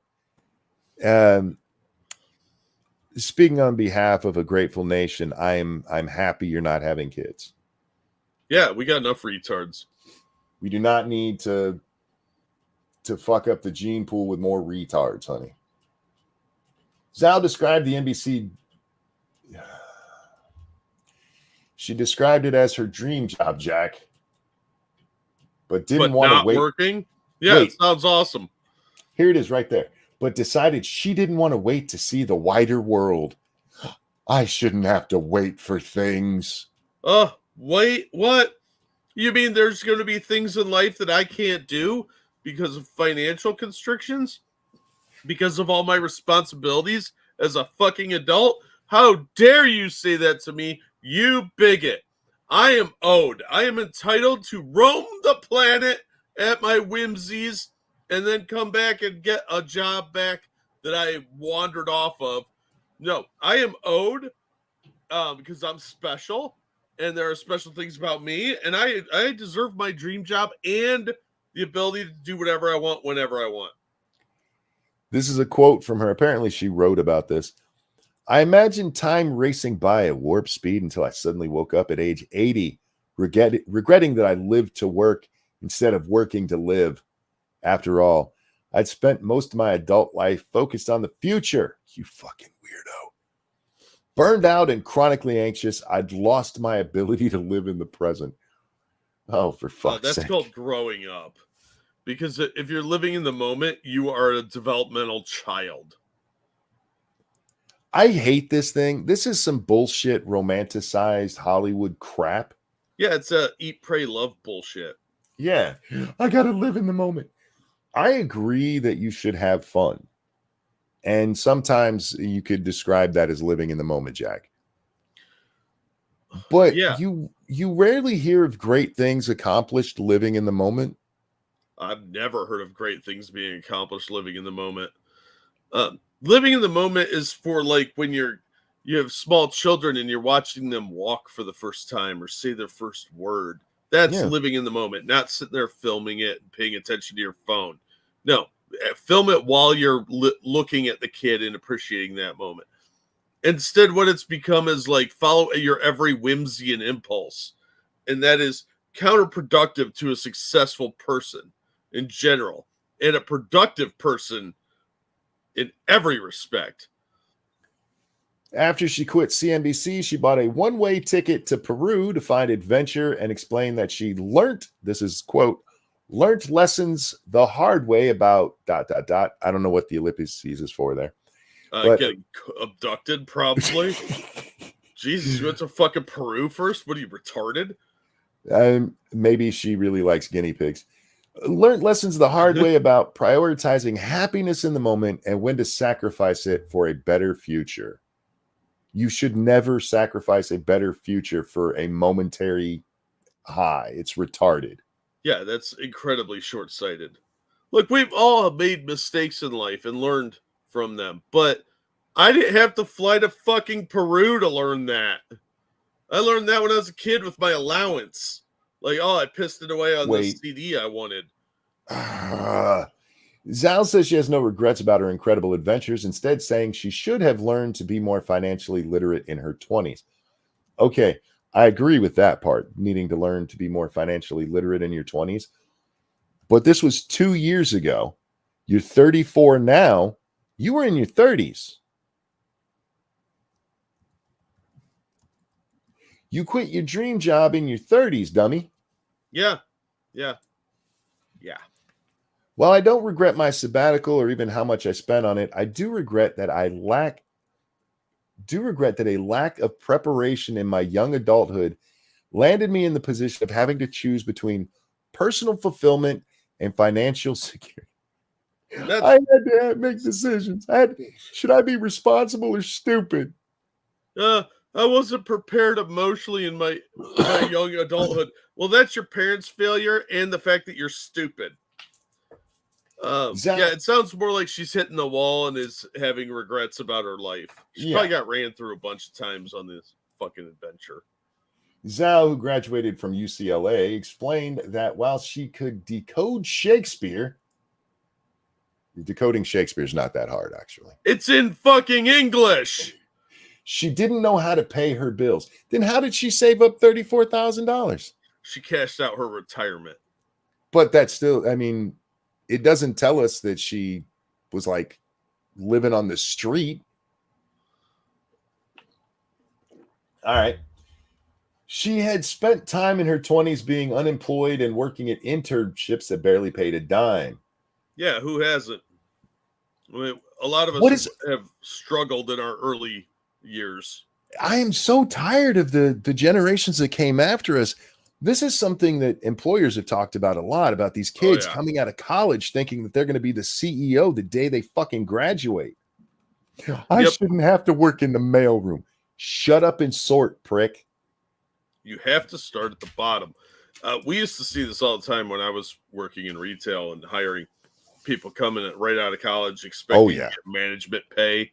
speaking on behalf of a grateful nation, I'm happy you're not having kids. Yeah, we got enough retards. We do not need to fuck up the gene pool with more retards, honey. Zhao described the NBC. She described it as her dream job, Jack, but didn't want to wait. Working? Yeah, it sounds awesome. Here it is right there. But decided she didn't want to wait to see the wider world. I shouldn't have to wait for things. Wait, what? You mean there's going to be things in life that I can't do because of financial constrictions? Because of all my responsibilities as a fucking adult? How dare you say that to me, you bigot? I am owed. I am entitled to roam the planet at my whimsies and then come back and get a job back that I wandered off of. No, I am owed because I'm special and there are special things about me, and I deserve my dream job and the ability to do whatever I want whenever I want. This is a quote from her. Apparently, she wrote about this. I imagined time racing by at warp speed until I suddenly woke up at age 80, regretting that I lived to work instead of working to live. After all, I'd spent most of my adult life focused on the future. You fucking weirdo. Burned out and chronically anxious, I'd lost my ability to live in the present. Oh, for fuck's sake. That's called growing up. Because if you're living in the moment, you are a developmental child. I hate this thing. This is some bullshit romanticized Hollywood crap. Yeah, it's a eat, pray, love bullshit. Yeah, I gotta live in the moment. I agree that you should have fun. And sometimes you could describe that as living in the moment, Jack. But yeah, you rarely hear of great things accomplished living in the moment. I've never heard of great things being accomplished living in the moment. Living in the moment is for like when you have small children and you're watching them walk for the first time or say their first word. That's living in the moment, not sitting there filming it and paying attention to your phone. No, film it while you're looking at the kid and appreciating that moment. Instead, what it's become is like follow your every whimsy and impulse. And that is counterproductive to a successful person in general and a productive person in every respect. After she quit CNBC, she bought a one-way ticket to Peru to find adventure and explained that she learned, this is quote, learned lessons the hard way about ... I don't know what the ellipses is for there. Getting abducted, probably. Jesus, you went to fucking Peru first? What are you, retarded? Maybe she really likes guinea pigs. Learned lessons the hard way about prioritizing happiness in the moment and when to sacrifice it for a better future. You should never sacrifice a better future for a momentary high. It's retarded. Yeah, that's incredibly short-sighted. Look, we've all made mistakes in life and learned from them, but I didn't have to fly to fucking Peru to learn that. I learned that when I was a kid with my allowance. Like, oh, I pissed it away on this CD I wanted. Zhao says she has no regrets about her incredible adventures, instead saying she should have learned to be more financially literate in her 20s. Okay, I agree with that part, needing to learn to be more financially literate in your 20s. But this was 2 years ago. You're 34 now. You were in your 30s. You quit your dream job in your 30s, dummy. Yeah. While I don't regret my sabbatical or even how much I spent on it, I do regret that a lack of preparation in my young adulthood landed me in the position of having to choose between personal fulfillment and financial security. I had to make decisions. Should I be responsible or stupid? I wasn't prepared emotionally in my young adulthood. Well, that's your parents' failure and the fact that you're stupid. Yeah, it sounds more like she's hitting the wall and is having regrets about her life. She probably got ran through a bunch of times on this fucking adventure. Zhao, who graduated from UCLA, explained that while she could decode Shakespeare, decoding Shakespeare is not that hard, actually. It's in fucking English. She didn't know how to pay her bills. Then how did she save up $34,000? She cashed out her retirement. But that's still, I mean, it doesn't tell us that she was like living on the street. All right. She had spent time in her 20s being unemployed and working at internships that barely paid a dime. Yeah, who hasn't? I mean, a lot of us have struggled in our early years. I am so tired of the generations that came after us. This is something that employers have talked about a lot, about these kids coming out of college thinking that they're going to be the CEO the day they fucking graduate. I shouldn't have to work in the mailroom. Shut up and sort, prick. You have to start at the bottom. We used to see this all the time when I was working in retail and hiring people coming right out of college expecting to get management pay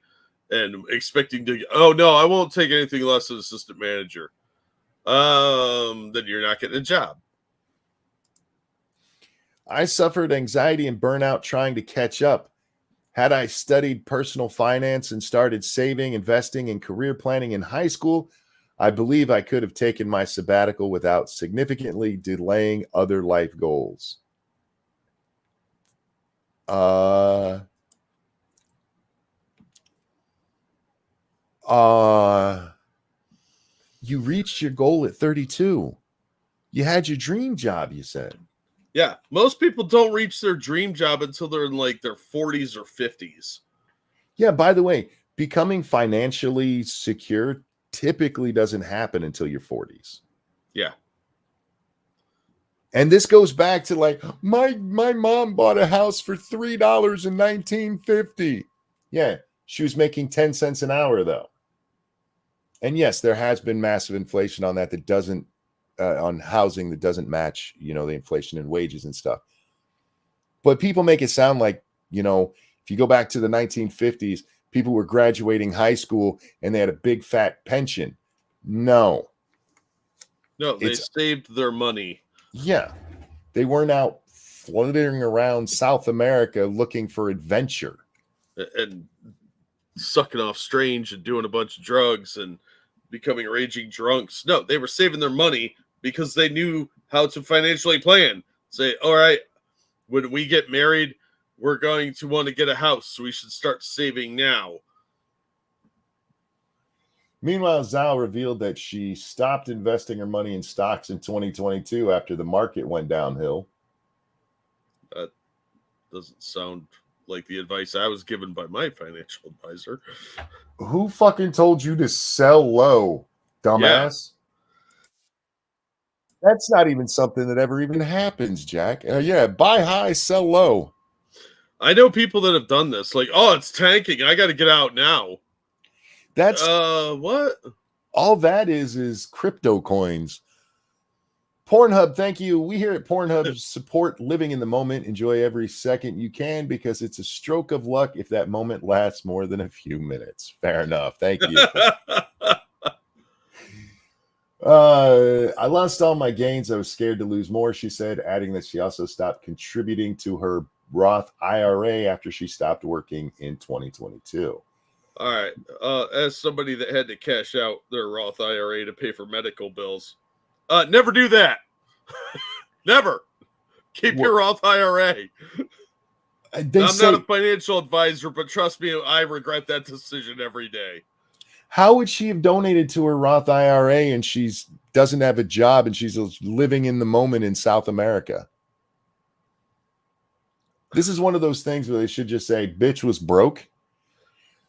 and expecting to, oh no, I won't take anything less than assistant manager. Then you're not getting a job. I suffered anxiety and burnout trying to catch up. Had I studied personal finance and started saving, investing, and career planning in high school, I believe I could have taken my sabbatical without significantly delaying other life goals. You reached your goal at 32. You had your dream job, you said. Yeah, most people don't reach their dream job until they're in like their 40s or 50s. Yeah, by the way, becoming financially secure typically doesn't happen until your 40s. Yeah. And this goes back to like, my mom bought a house for $3 in 1950. Yeah, she was making 10 cents an hour though. And yes, there has been massive inflation on that doesn't on housing that doesn't match, the inflation in wages and stuff. But people make it sound like, if you go back to the 1950s, people were graduating high school and they had a big fat pension. No, they saved their money. Yeah, they weren't out floating around South America looking for adventure and sucking off strange and doing a bunch of drugs and becoming raging drunks. No, they were saving their money because they knew how to financially plan. Say, all right, when we get married, we're going to want to get a house, so we should start saving now. Meanwhile, Zhao revealed that she stopped investing her money in stocks in 2022 after the market went downhill. That doesn't sound like the advice I was given by my financial advisor. Who fucking told you to sell low, dumbass? Yeah. That's not even something that ever even happens, Jack. Buy high, sell low. I know people that have done this. Like, oh, it's tanking. I got to get out now. That's what? All that is crypto coins. Pornhub, thank you. We here at Pornhub support living in the moment. Enjoy every second you can because it's a stroke of luck if that moment lasts more than a few minutes. Fair enough. Thank you. I lost all my gains. I was scared to lose more, she said, adding that she also stopped contributing to her Roth IRA after she stopped working in 2022. All right. As somebody that had to cash out their Roth IRA to pay for medical bills, never do that. Never. Keep your Roth IRA. I'm not a financial advisor, but trust me, I regret that decision every day. How would she have donated to her Roth IRA and she doesn't have a job and she's living in the moment in South America? This is one of those things where they should just say, bitch was broke.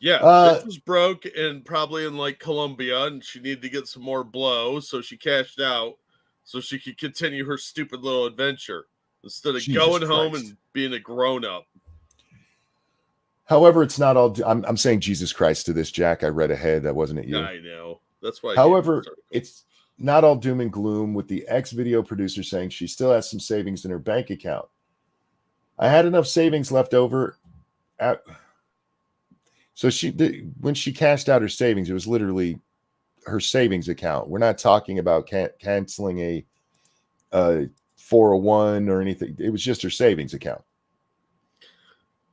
Yeah, bitch was broke and probably in like Colombia, and she needed to get some more blow, so she cashed out so she could continue her stupid little adventure instead of going home and being a grown-up. However, it's not all. I'm saying Jesus Christ to this, Jack. I read ahead. That wasn't it you. I know. That's why. However, it's not all doom and gloom with the ex-video producer saying she still has some savings in her bank account. I had enough savings left over. So when she cashed out her savings, it was literally her savings account. We're not talking about canceling a 401 or anything. It was just her savings account.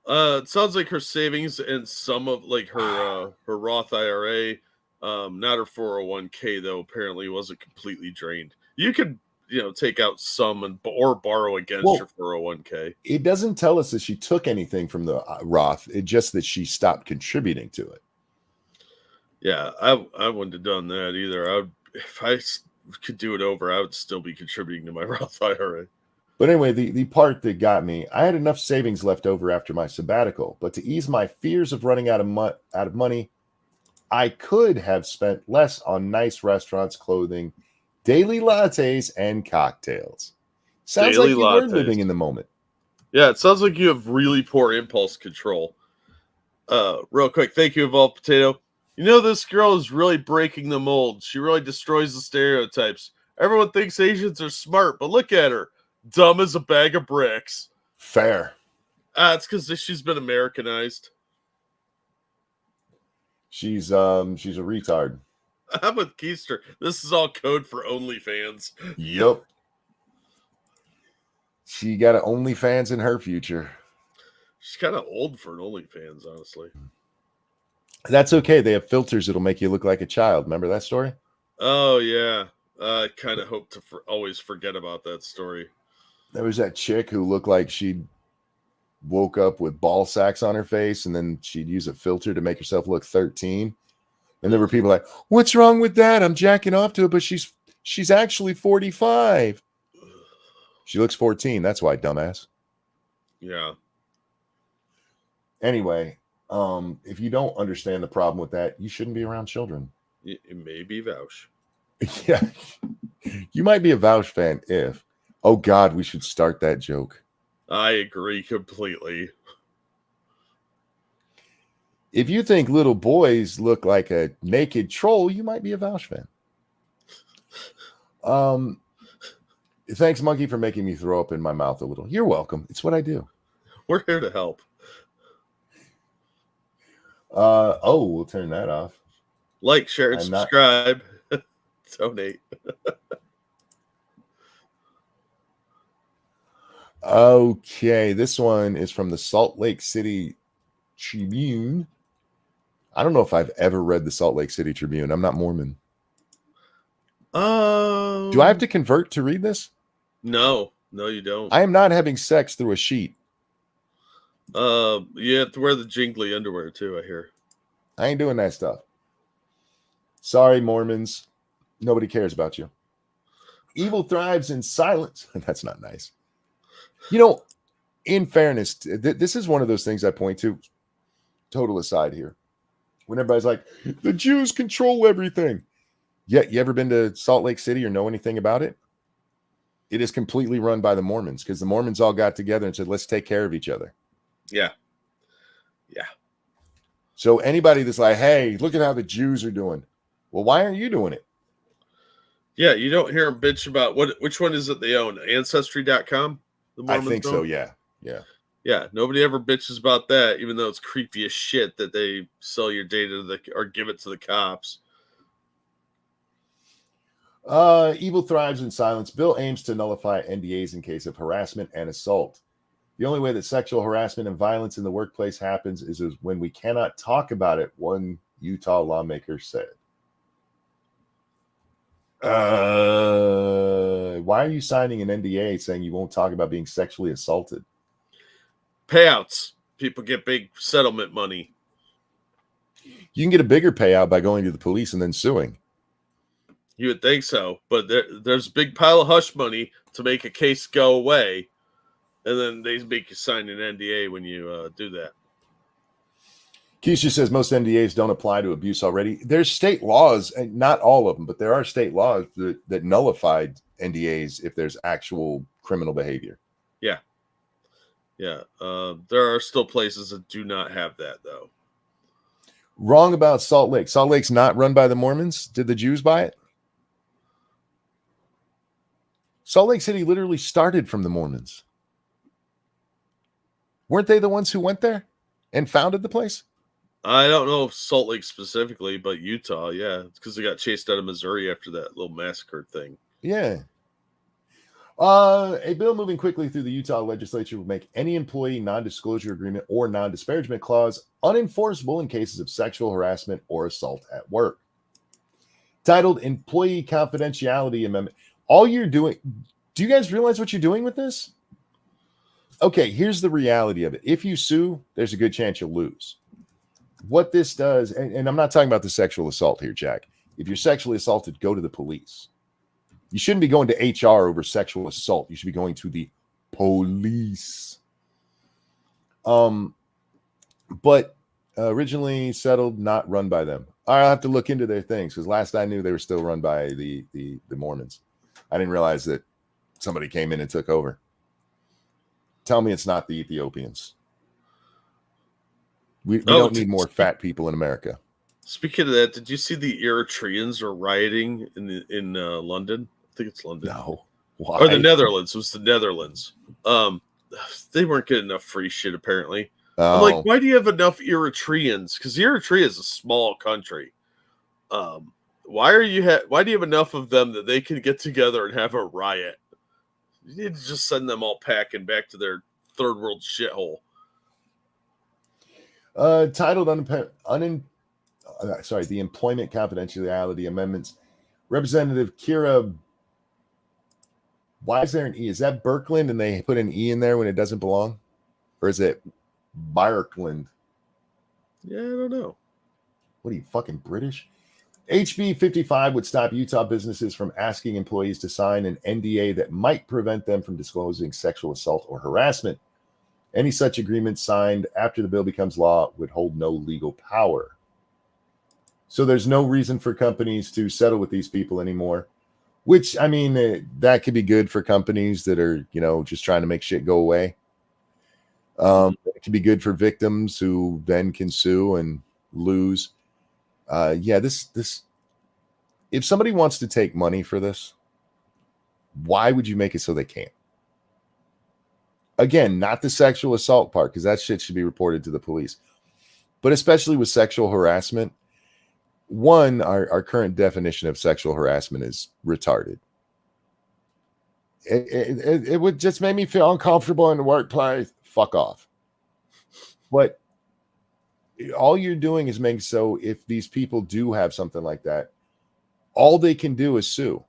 It sounds like her savings and some of like her Roth IRA, not her 401k though. Apparently, wasn't completely drained. You could take out some or borrow against your 401k. It doesn't tell us that she took anything from the Roth. It's just that she stopped contributing to it. Yeah, I wouldn't have done that either. If I could do it over, I would still be contributing to my Roth IRA. But anyway, the part that got me, I had enough savings left over after my sabbatical, but to ease my fears of running out of money, I could have spent less on nice restaurants, clothing, daily lattes, and cocktails. Sounds like you were living in the moment. Yeah, it sounds like you have really poor impulse control. Real quick, thank you, Evolved Potato. This girl is really breaking the mold. She really destroys the stereotypes. Everyone thinks Asians are smart, but look at her. Dumb as a bag of bricks. Fair. It's because she's been Americanized. She's a retard. I'm with Keister. This is all code for OnlyFans. Yep. She got an OnlyFans in her future. She's kind of old for an OnlyFans, honestly. That's okay. They have filters that'll make you look like a child. Remember that story? Oh, yeah. I kind of hope to always forget about that story. There was that chick who looked like she woke up with ball sacks on her face, and then she'd use a filter to make herself look 13. And there were people like, "What's wrong with that? I'm jacking off to it, but she's actually 45. She looks 14. That's why, dumbass." Yeah. Anyway, if you don't understand the problem with that, you shouldn't be around children. It may be Vouch. Yeah. You might be a Vouch fan if. Oh, God, we should start that joke. I agree completely. If you think little boys look like a naked troll, you might be a Vouch fan. Thanks, Monkey, for making me throw up in my mouth a little. You're welcome. It's what I do. We're here to help. We'll turn that off. Like, share, and subscribe. Donate. Okay, this one is from the Salt Lake City Tribune. I don't know if I've ever read the Salt Lake City Tribune. I'm not Mormon. Do I have to convert to read this? No, you don't. I am not having sex through a sheet. You have to wear the jingly underwear too, I hear. I ain't doing that stuff. Sorry, Mormons. Nobody cares about you. Evil thrives in silence. That's not nice. You know, in fairness, this is one of those things I point to. Total aside here. When everybody's like, the Jews control everything. Yeah, you ever been to Salt Lake City or know anything about it? It is completely run by the Mormons because the Mormons all got together and said, let's take care of each other. Yeah. So anybody that's like, hey, look at how the Jews are doing. Well, why aren't you doing it? Yeah, you don't hear them bitch about which one is it they own? Ancestry.com? I think so, yeah. Yeah, nobody ever bitches about that, even though it's creepy as shit that they sell your data or give it to the cops. Evil thrives in silence. Bill aims to nullify NDAs in case of harassment and assault. The only way that sexual harassment and violence in the workplace happens is when we cannot talk about it, one Utah lawmaker said. Why are you signing an NDA saying you won't talk about being sexually assaulted? Payouts. People get big settlement money. You can get a bigger payout by going to the police and then suing. You would think so, but there's a big pile of hush money to make a case go away, and then they make you sign an NDA when you do that. Keisha says most NDAs don't apply to abuse already. There's state laws, and not all of them, but there are state laws that nullified NDAs if there's actual criminal behavior. Yeah. There are still places that do not have that, though. Wrong about Salt Lake. Salt Lake's not run by the Mormons. Did the Jews buy it? Salt Lake City literally started from the Mormons. Weren't they the ones who went there and founded the place? I don't know if Salt Lake specifically, but Utah, yeah. It's because they got chased out of Missouri after that little massacre thing. Yeah. A bill moving quickly through the Utah legislature will make any employee non-disclosure agreement or non-disparagement clause unenforceable in cases of sexual harassment or assault at work. Titled Employee Confidentiality Amendment. All you're doing, do you guys realize what you're doing with this? Okay, here's the reality of it. If you sue, there's a good chance you'll lose. What this does, and I'm not talking about the sexual assault here, Jack. If you're sexually assaulted, go to the police. You shouldn't be going to HR over sexual assault. You should be going to the police. But originally settled, not run by them. I'll have to look into their things because last I knew they were still run by the Mormons. I didn't realize that somebody came in and took over. Tell me it's not the Ethiopians. We don't need more fat people in America. Speaking of that, did you see the Eritreans are rioting in London? think it's London. No. Why? Or the Netherlands. It was the Netherlands. They weren't getting enough free shit, apparently. I'm like, why do you have enough Eritreans? Because Eritrea is a small country. Why do you have enough of them that they can get together and have a riot? You need to just send them all packing back to their third world shithole. Titled the Employment Confidentiality Amendments. Representative Kira, why is there an E? Is that Birkeland and they put an E in there when it doesn't belong? Or is it Birkeland? Yeah, I don't know. What are you, fucking British? HB 55 would stop Utah businesses from asking employees to sign an NDA that might prevent them from disclosing sexual assault or harassment. Any such agreement signed after the bill becomes law would hold no legal power. So there's no reason for companies to settle with these people anymore, which, I mean, that could be good for companies that are, just trying to make shit go away. It can be good for victims who then can sue and lose. This if somebody wants to take money for this, why would you make it so they can't? Again, not the sexual assault part, because that shit should be reported to the police. But especially with sexual harassment, one, our current definition of sexual harassment is retarded. It would just make me feel uncomfortable in the workplace. Fuck off. But all you're doing is making so if these people do have something like that, all they can do is sue.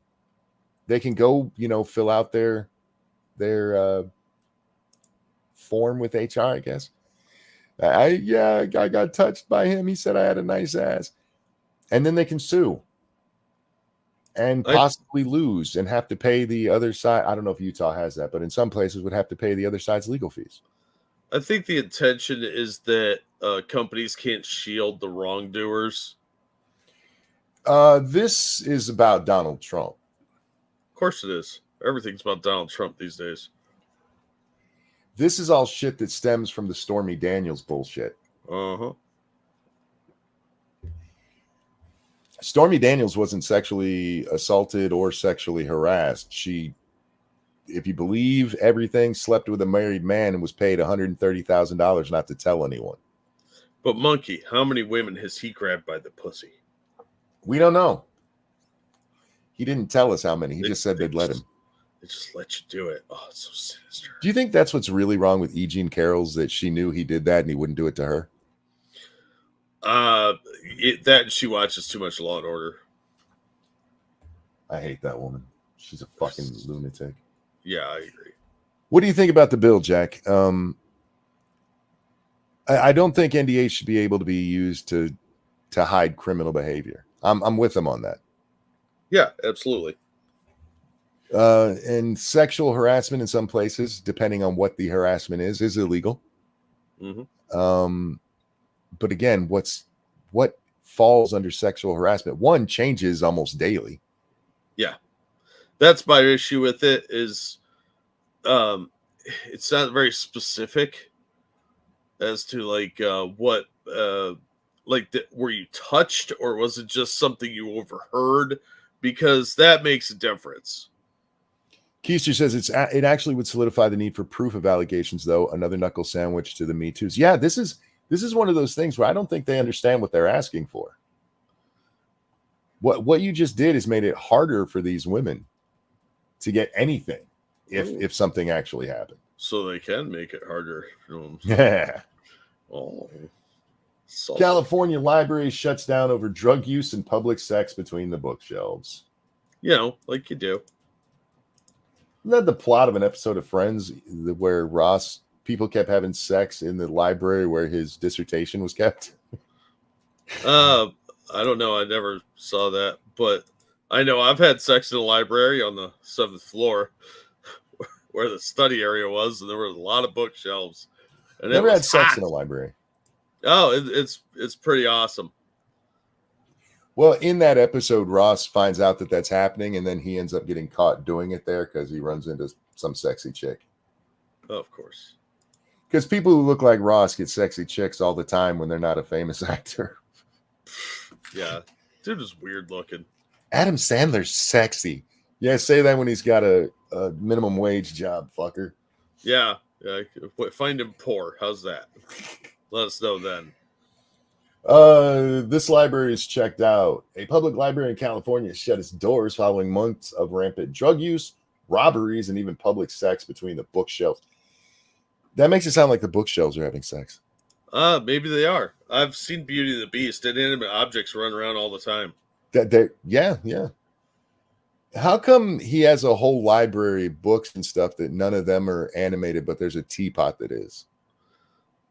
They can go, fill out their form with HR, I guess. I got touched by him. He said I had a nice ass. And then they can sue and possibly lose and have to pay the other side. I don't know if Utah has that, but in some places would have to pay the other side's legal fees. I think the intention is that companies can't shield the wrongdoers. This is about Donald Trump. Of course it is. Everything's about Donald Trump these days. This is all shit that stems from the Stormy Daniels bullshit. Uh-huh. Stormy Daniels wasn't sexually assaulted or sexually harassed. She, if you believe everything, slept with a married man and was paid $130,000 not to tell anyone. But Monkey, how many women has he grabbed by the pussy? We don't know. He didn't tell us how many. He just said they'd let him. They just let you do it. Oh, it's so sinister. Do you think that's what's really wrong with E. Jean Carroll's, that she knew he did that and he wouldn't do it to her? That she watches too much Law and Order. I hate that woman. She's a fucking lunatic. Yeah, I agree. What do you think about the bill, Jack? I don't think NDAs should be able to be used to hide criminal behavior. I'm with them on that. Yeah, absolutely. And sexual harassment in some places, depending on what the harassment is illegal. Mm-hmm. But again, what falls under sexual harassment? One, changes almost daily. Yeah, that's my issue with it. Is it's not very specific as to what were you touched, or was it just something you overheard? Because that makes a difference. Keister says it actually would solidify the need for proof of allegations, though. Another knuckle sandwich to the Me Too's. Yeah, this is one of those things where I don't think they understand what they're asking for. What you just did is made it harder for these women to get anything if something actually happened. So they can make it harder. Yeah. Oh. California library shuts down over drug use and public sex between the bookshelves. Like you do. Isn't that the plot of an episode of Friends where people kept having sex in the library where his dissertation was kept? I don't know. I never saw that, but I know I've had sex in a library on the 7th floor where the study area was, and there were a lot of bookshelves. And never had sex in a library. Oh, it's pretty awesome. Well, in that episode, Ross finds out that that's happening, and then he ends up getting caught doing it there because he runs into some sexy chick. Oh, of course. Because people who look like Ross get sexy chicks all the time when they're not a famous actor. Yeah. Dude is weird looking. Adam Sandler's sexy. Yeah, say that when he's got a minimum wage job, fucker. Yeah. Find him poor. How's that? Let us know then. This library is checked out. A public library in California shut its doors following months of rampant drug use, robberies, and even public sex between the bookshelves. That makes it sound like the bookshelves are having sex. Maybe they are. I've seen Beauty and the Beast. Inanimate objects run around all the time. Yeah. How come he has a whole library of books and stuff that none of them are animated, but there's a teapot that is?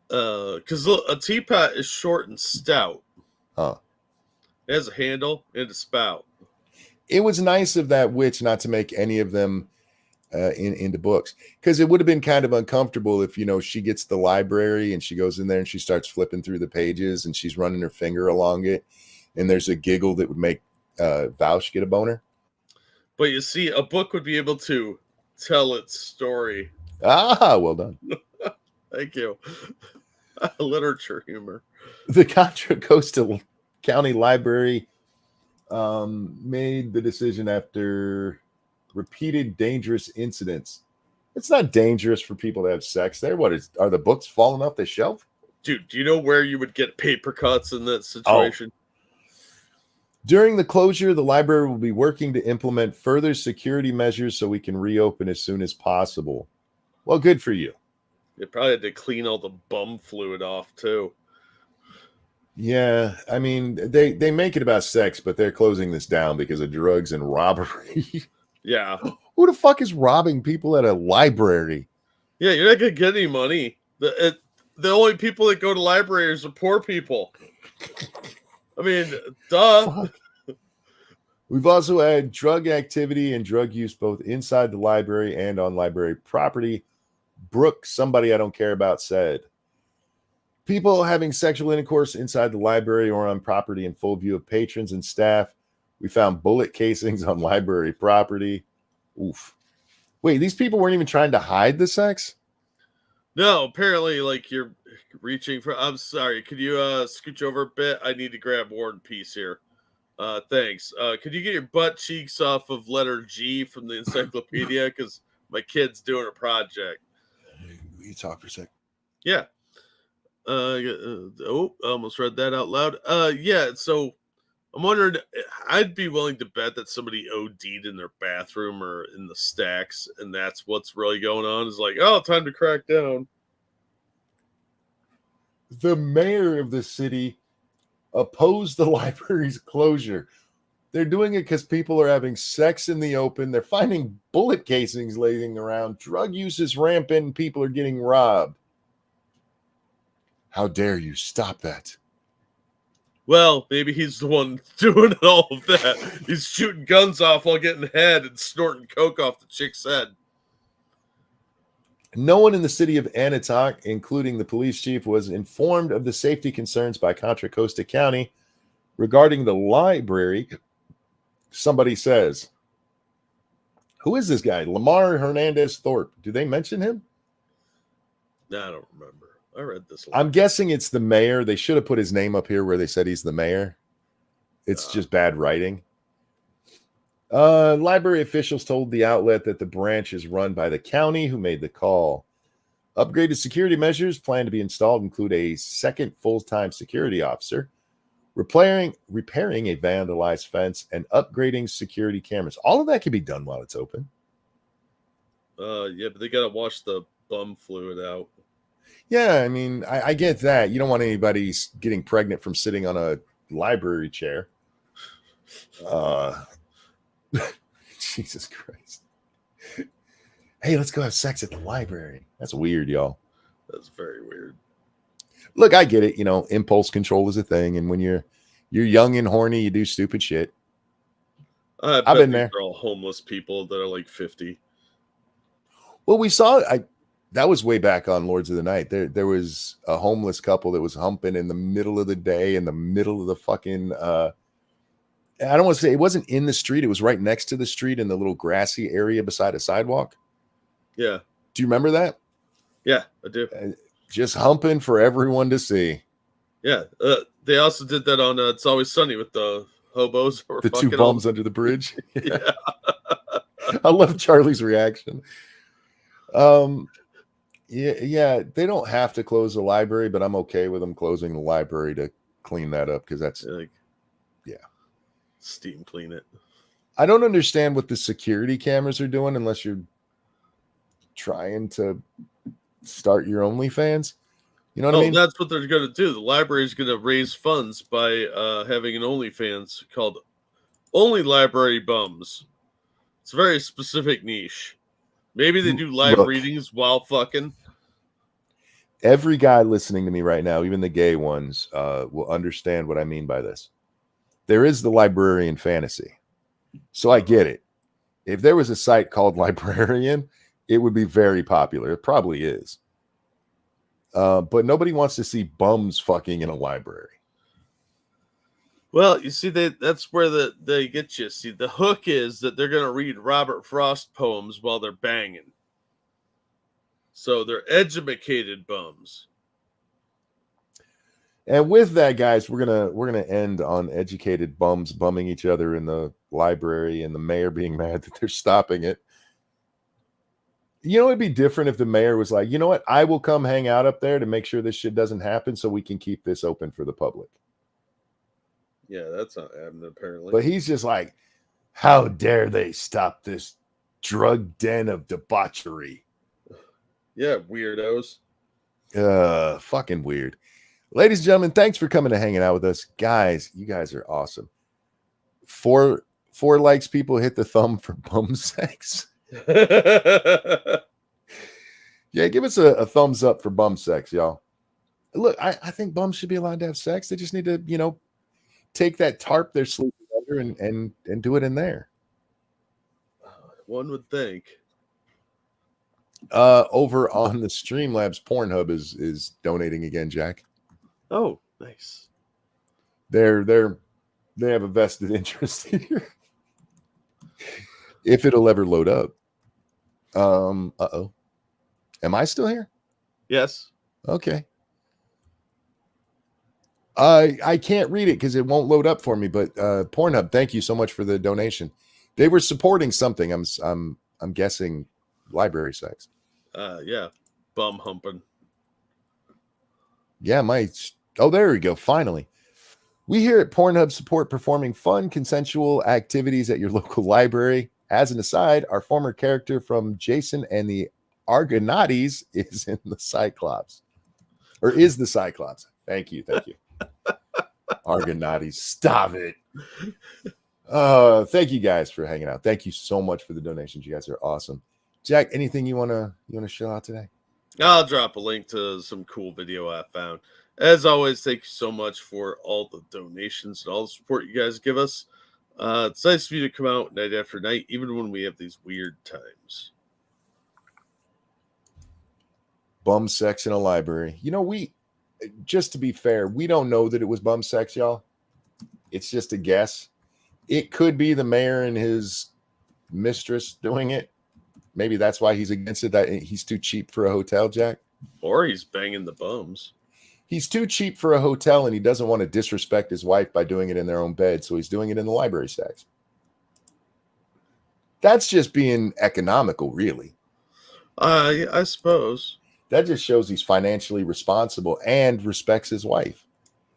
Because a teapot is short and stout. Huh. It has a handle and a spout. It was nice of that witch not to make any of them into books, because it would have been kind of uncomfortable if, she gets the library and she goes in there and she starts flipping through the pages and she's running her finger along it, and there's a giggle that would make Vouch get a boner. But you see, a book would be able to tell its story. Well done. Thank you. Literature humor. The Contra Costa County Library made the decision after repeated dangerous incidents. It's not dangerous for people to have sex there. Are the books falling off the shelf? Dude, do you know where you would get paper cuts in that situation? During the closure, the library will be working to implement further security measures so we can reopen as soon as possible. Well, good for you. They probably had to clean all the bum fluid off, too. Yeah, I mean, they make it about sex, but they're closing this down because of drugs and robbery. Yeah. Who the fuck is robbing people at a library? Yeah, you're not going to get any money. The only people that go to libraries are poor people. I mean, duh. Fuck. We've also had drug activity and drug use both inside the library and on library property. Brooke, somebody I don't care about, said, people having sexual intercourse inside the library or on property in full view of patrons and staff. We found bullet casings on library property. Oof. Wait, these people weren't even trying to hide the sex? No, apparently, you're reaching for... I'm sorry, could you scooch over a bit? I need to grab War and Peace here. Thanks. Could you get your butt cheeks off of letter G from the encyclopedia? Because my kid's doing a project. Will you talk for a sec? Yeah. I almost read that out loud. Yeah, so I'm wondering, I'd be willing to bet that somebody OD'd in their bathroom or in the stacks, and that's what's really going on. Is time to crack down. The mayor of the city opposed the library's closure. They're doing it because people are having sex in the open. They're finding bullet casings laying around. Drug use is rampant and people are getting robbed. How dare you stop that? Well, maybe he's the one doing all of that. He's shooting guns off while getting head and snorting coke off the chick's head. No one in the city of Anatok, including the police chief, was informed of the safety concerns by Contra Costa County regarding the library. Somebody says, who is this guy? Lamar Hernandez Thorpe. Do they mention him? No, I don't remember. I read this. I'm guessing it's the mayor. They should have put his name up here where they said he's the mayor. It's just bad writing. Library officials told the outlet that the branch is run by the county, who made the call. Upgraded security measures planned to be installed include a second full-time security officer, repairing a vandalized fence, and upgrading security cameras. All of that can be done while it's open. Yeah, but they got to wash the bum fluid out. Yeah, I mean, I get that. You don't want anybody getting pregnant from sitting on a library chair. Jesus Christ. Hey, let's go have sex at the library. That's weird, y'all. That's very weird. Look, I get it. Impulse control is a thing. And when you're young and horny, you do stupid shit. I've been there. They're all homeless people that are 50. Well, we saw that was way back on Lords of the Night. There was a homeless couple that was humping in the middle of the day, in the middle of the fucking I don't want to say it wasn't in the street. It was right next to the street in the little grassy area beside a sidewalk. Yeah. Do you remember that? Yeah, I do. Just humping for everyone to see. Yeah. They also did that on It's Always Sunny with the hobos. The two bums under the bridge. Yeah. I love Charlie's reaction. Yeah, they don't have to close the library, but I'm okay with them closing the library to clean that up because that's Like, yeah. Steam clean it. I don't understand what the security cameras are doing unless you're trying to start your OnlyFans. You know what I mean? That's what they're going to do. The library is going to raise funds by having an OnlyFans called Only Library Bums. It's a very specific niche. Maybe they do live Look, readings while fucking. every guy listening to me right now, even the gay ones, will understand what I mean by this. There is the librarian fantasy. So I get it. If there was a site called Librarian, it would be very popular. It probably is. But nobody wants to see bums fucking in a library. Well, you see, that's where they get you. See, the hook is that they're going to read Robert Frost poems while they're banging. So they're educated bums. And with that, guys, we're gonna end on educated bums bumming each other in the library and the mayor being mad that they're stopping it. You know, it'd be different if the mayor was like, you know what, I will come hang out up there to make sure this shit doesn't happen so we can keep this open for the public. Yeah, that's not happening apparently. But he's just like, how dare they stop this drug den of debauchery? Yeah, weirdos. Fucking weird. Ladies and gentlemen, thanks for coming and hanging out with us. Guys, you guys are awesome. Four likes, people hit the thumb for bum sex. Yeah, give us a thumbs up for bum sex, y'all. Look, I think bums should be allowed to have sex. They just need to, take that tarp they're sleeping under and do it in there. One would think. Over on the Streamlabs, Pornhub is donating again, Jack. Oh, nice. They have a vested interest here. If it'll ever load up. Uh-oh. Am I still here? Yes. Okay. I can't read it because it won't load up for me, but Pornhub, thank you so much for the donation. They were supporting something. I'm guessing library sex. Yeah. Bum humping. Yeah, there we go. Finally. We here at Pornhub support performing fun, consensual activities at your local library. As an aside, our former character from Jason and the Argonauts is in the Cyclops. Or is the Cyclops. Thank you. Argonauts. Stop it. Thank you guys for hanging out. Thank you so much for the donations. You guys are awesome. Jack, anything you wanna show out today? I'll drop a link to some cool video I found. As always, thank you so much for all the donations and all the support you guys give us. It's nice of you to come out night after night, even when we have these weird times. Bum sex in a library. Just to be fair, we don't know that it was bum sex, y'all. It's just a guess. It could be the mayor and his mistress doing it. Maybe that's why he's against it. That he's too cheap for a hotel, Jack. Or he's banging the bums. He's too cheap for a hotel, and he doesn't want to disrespect his wife by doing it in their own bed, so he's doing it in the library stacks. That's just being economical, really. I suppose. That just shows he's financially responsible and respects his wife.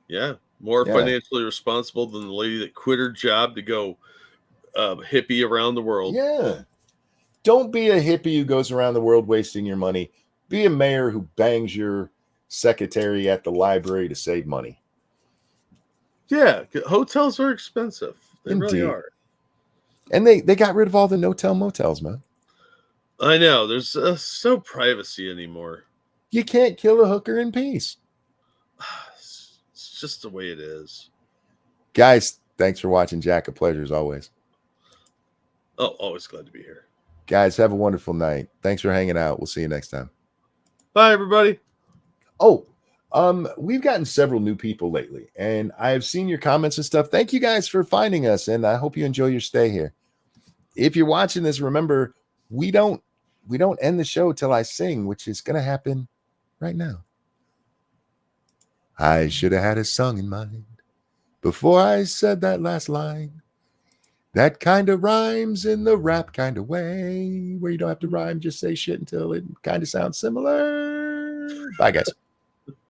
Yeah, more financially responsible than the lady that quit her job to go hippie around the world. Yeah. Don't be a hippie who goes around the world wasting your money. Be a mayor who bangs your secretary at the library to save money. Yeah, hotels are expensive. They really are. And they got rid of all the no-tell motels, man. I know. There's no privacy anymore. You can't kill a hooker in peace. It's just the way it is. Guys, thanks for watching, Jack. A pleasure as always. Oh, always glad to be here. Guys, have a wonderful night. Thanks for hanging out. We'll see you next time. Bye, everybody. Oh, we've gotten several new people lately, and I've seen your comments and stuff. Thank you guys for finding us, and I hope you enjoy your stay here. If you're watching this, remember, we don't end the show till I sing, which is going to happen right now. I should have had a song in mind before I said that last line. That kind of rhymes in the rap kind of way, where you don't have to rhyme, just say shit until it kind of sounds similar. Bye, guys.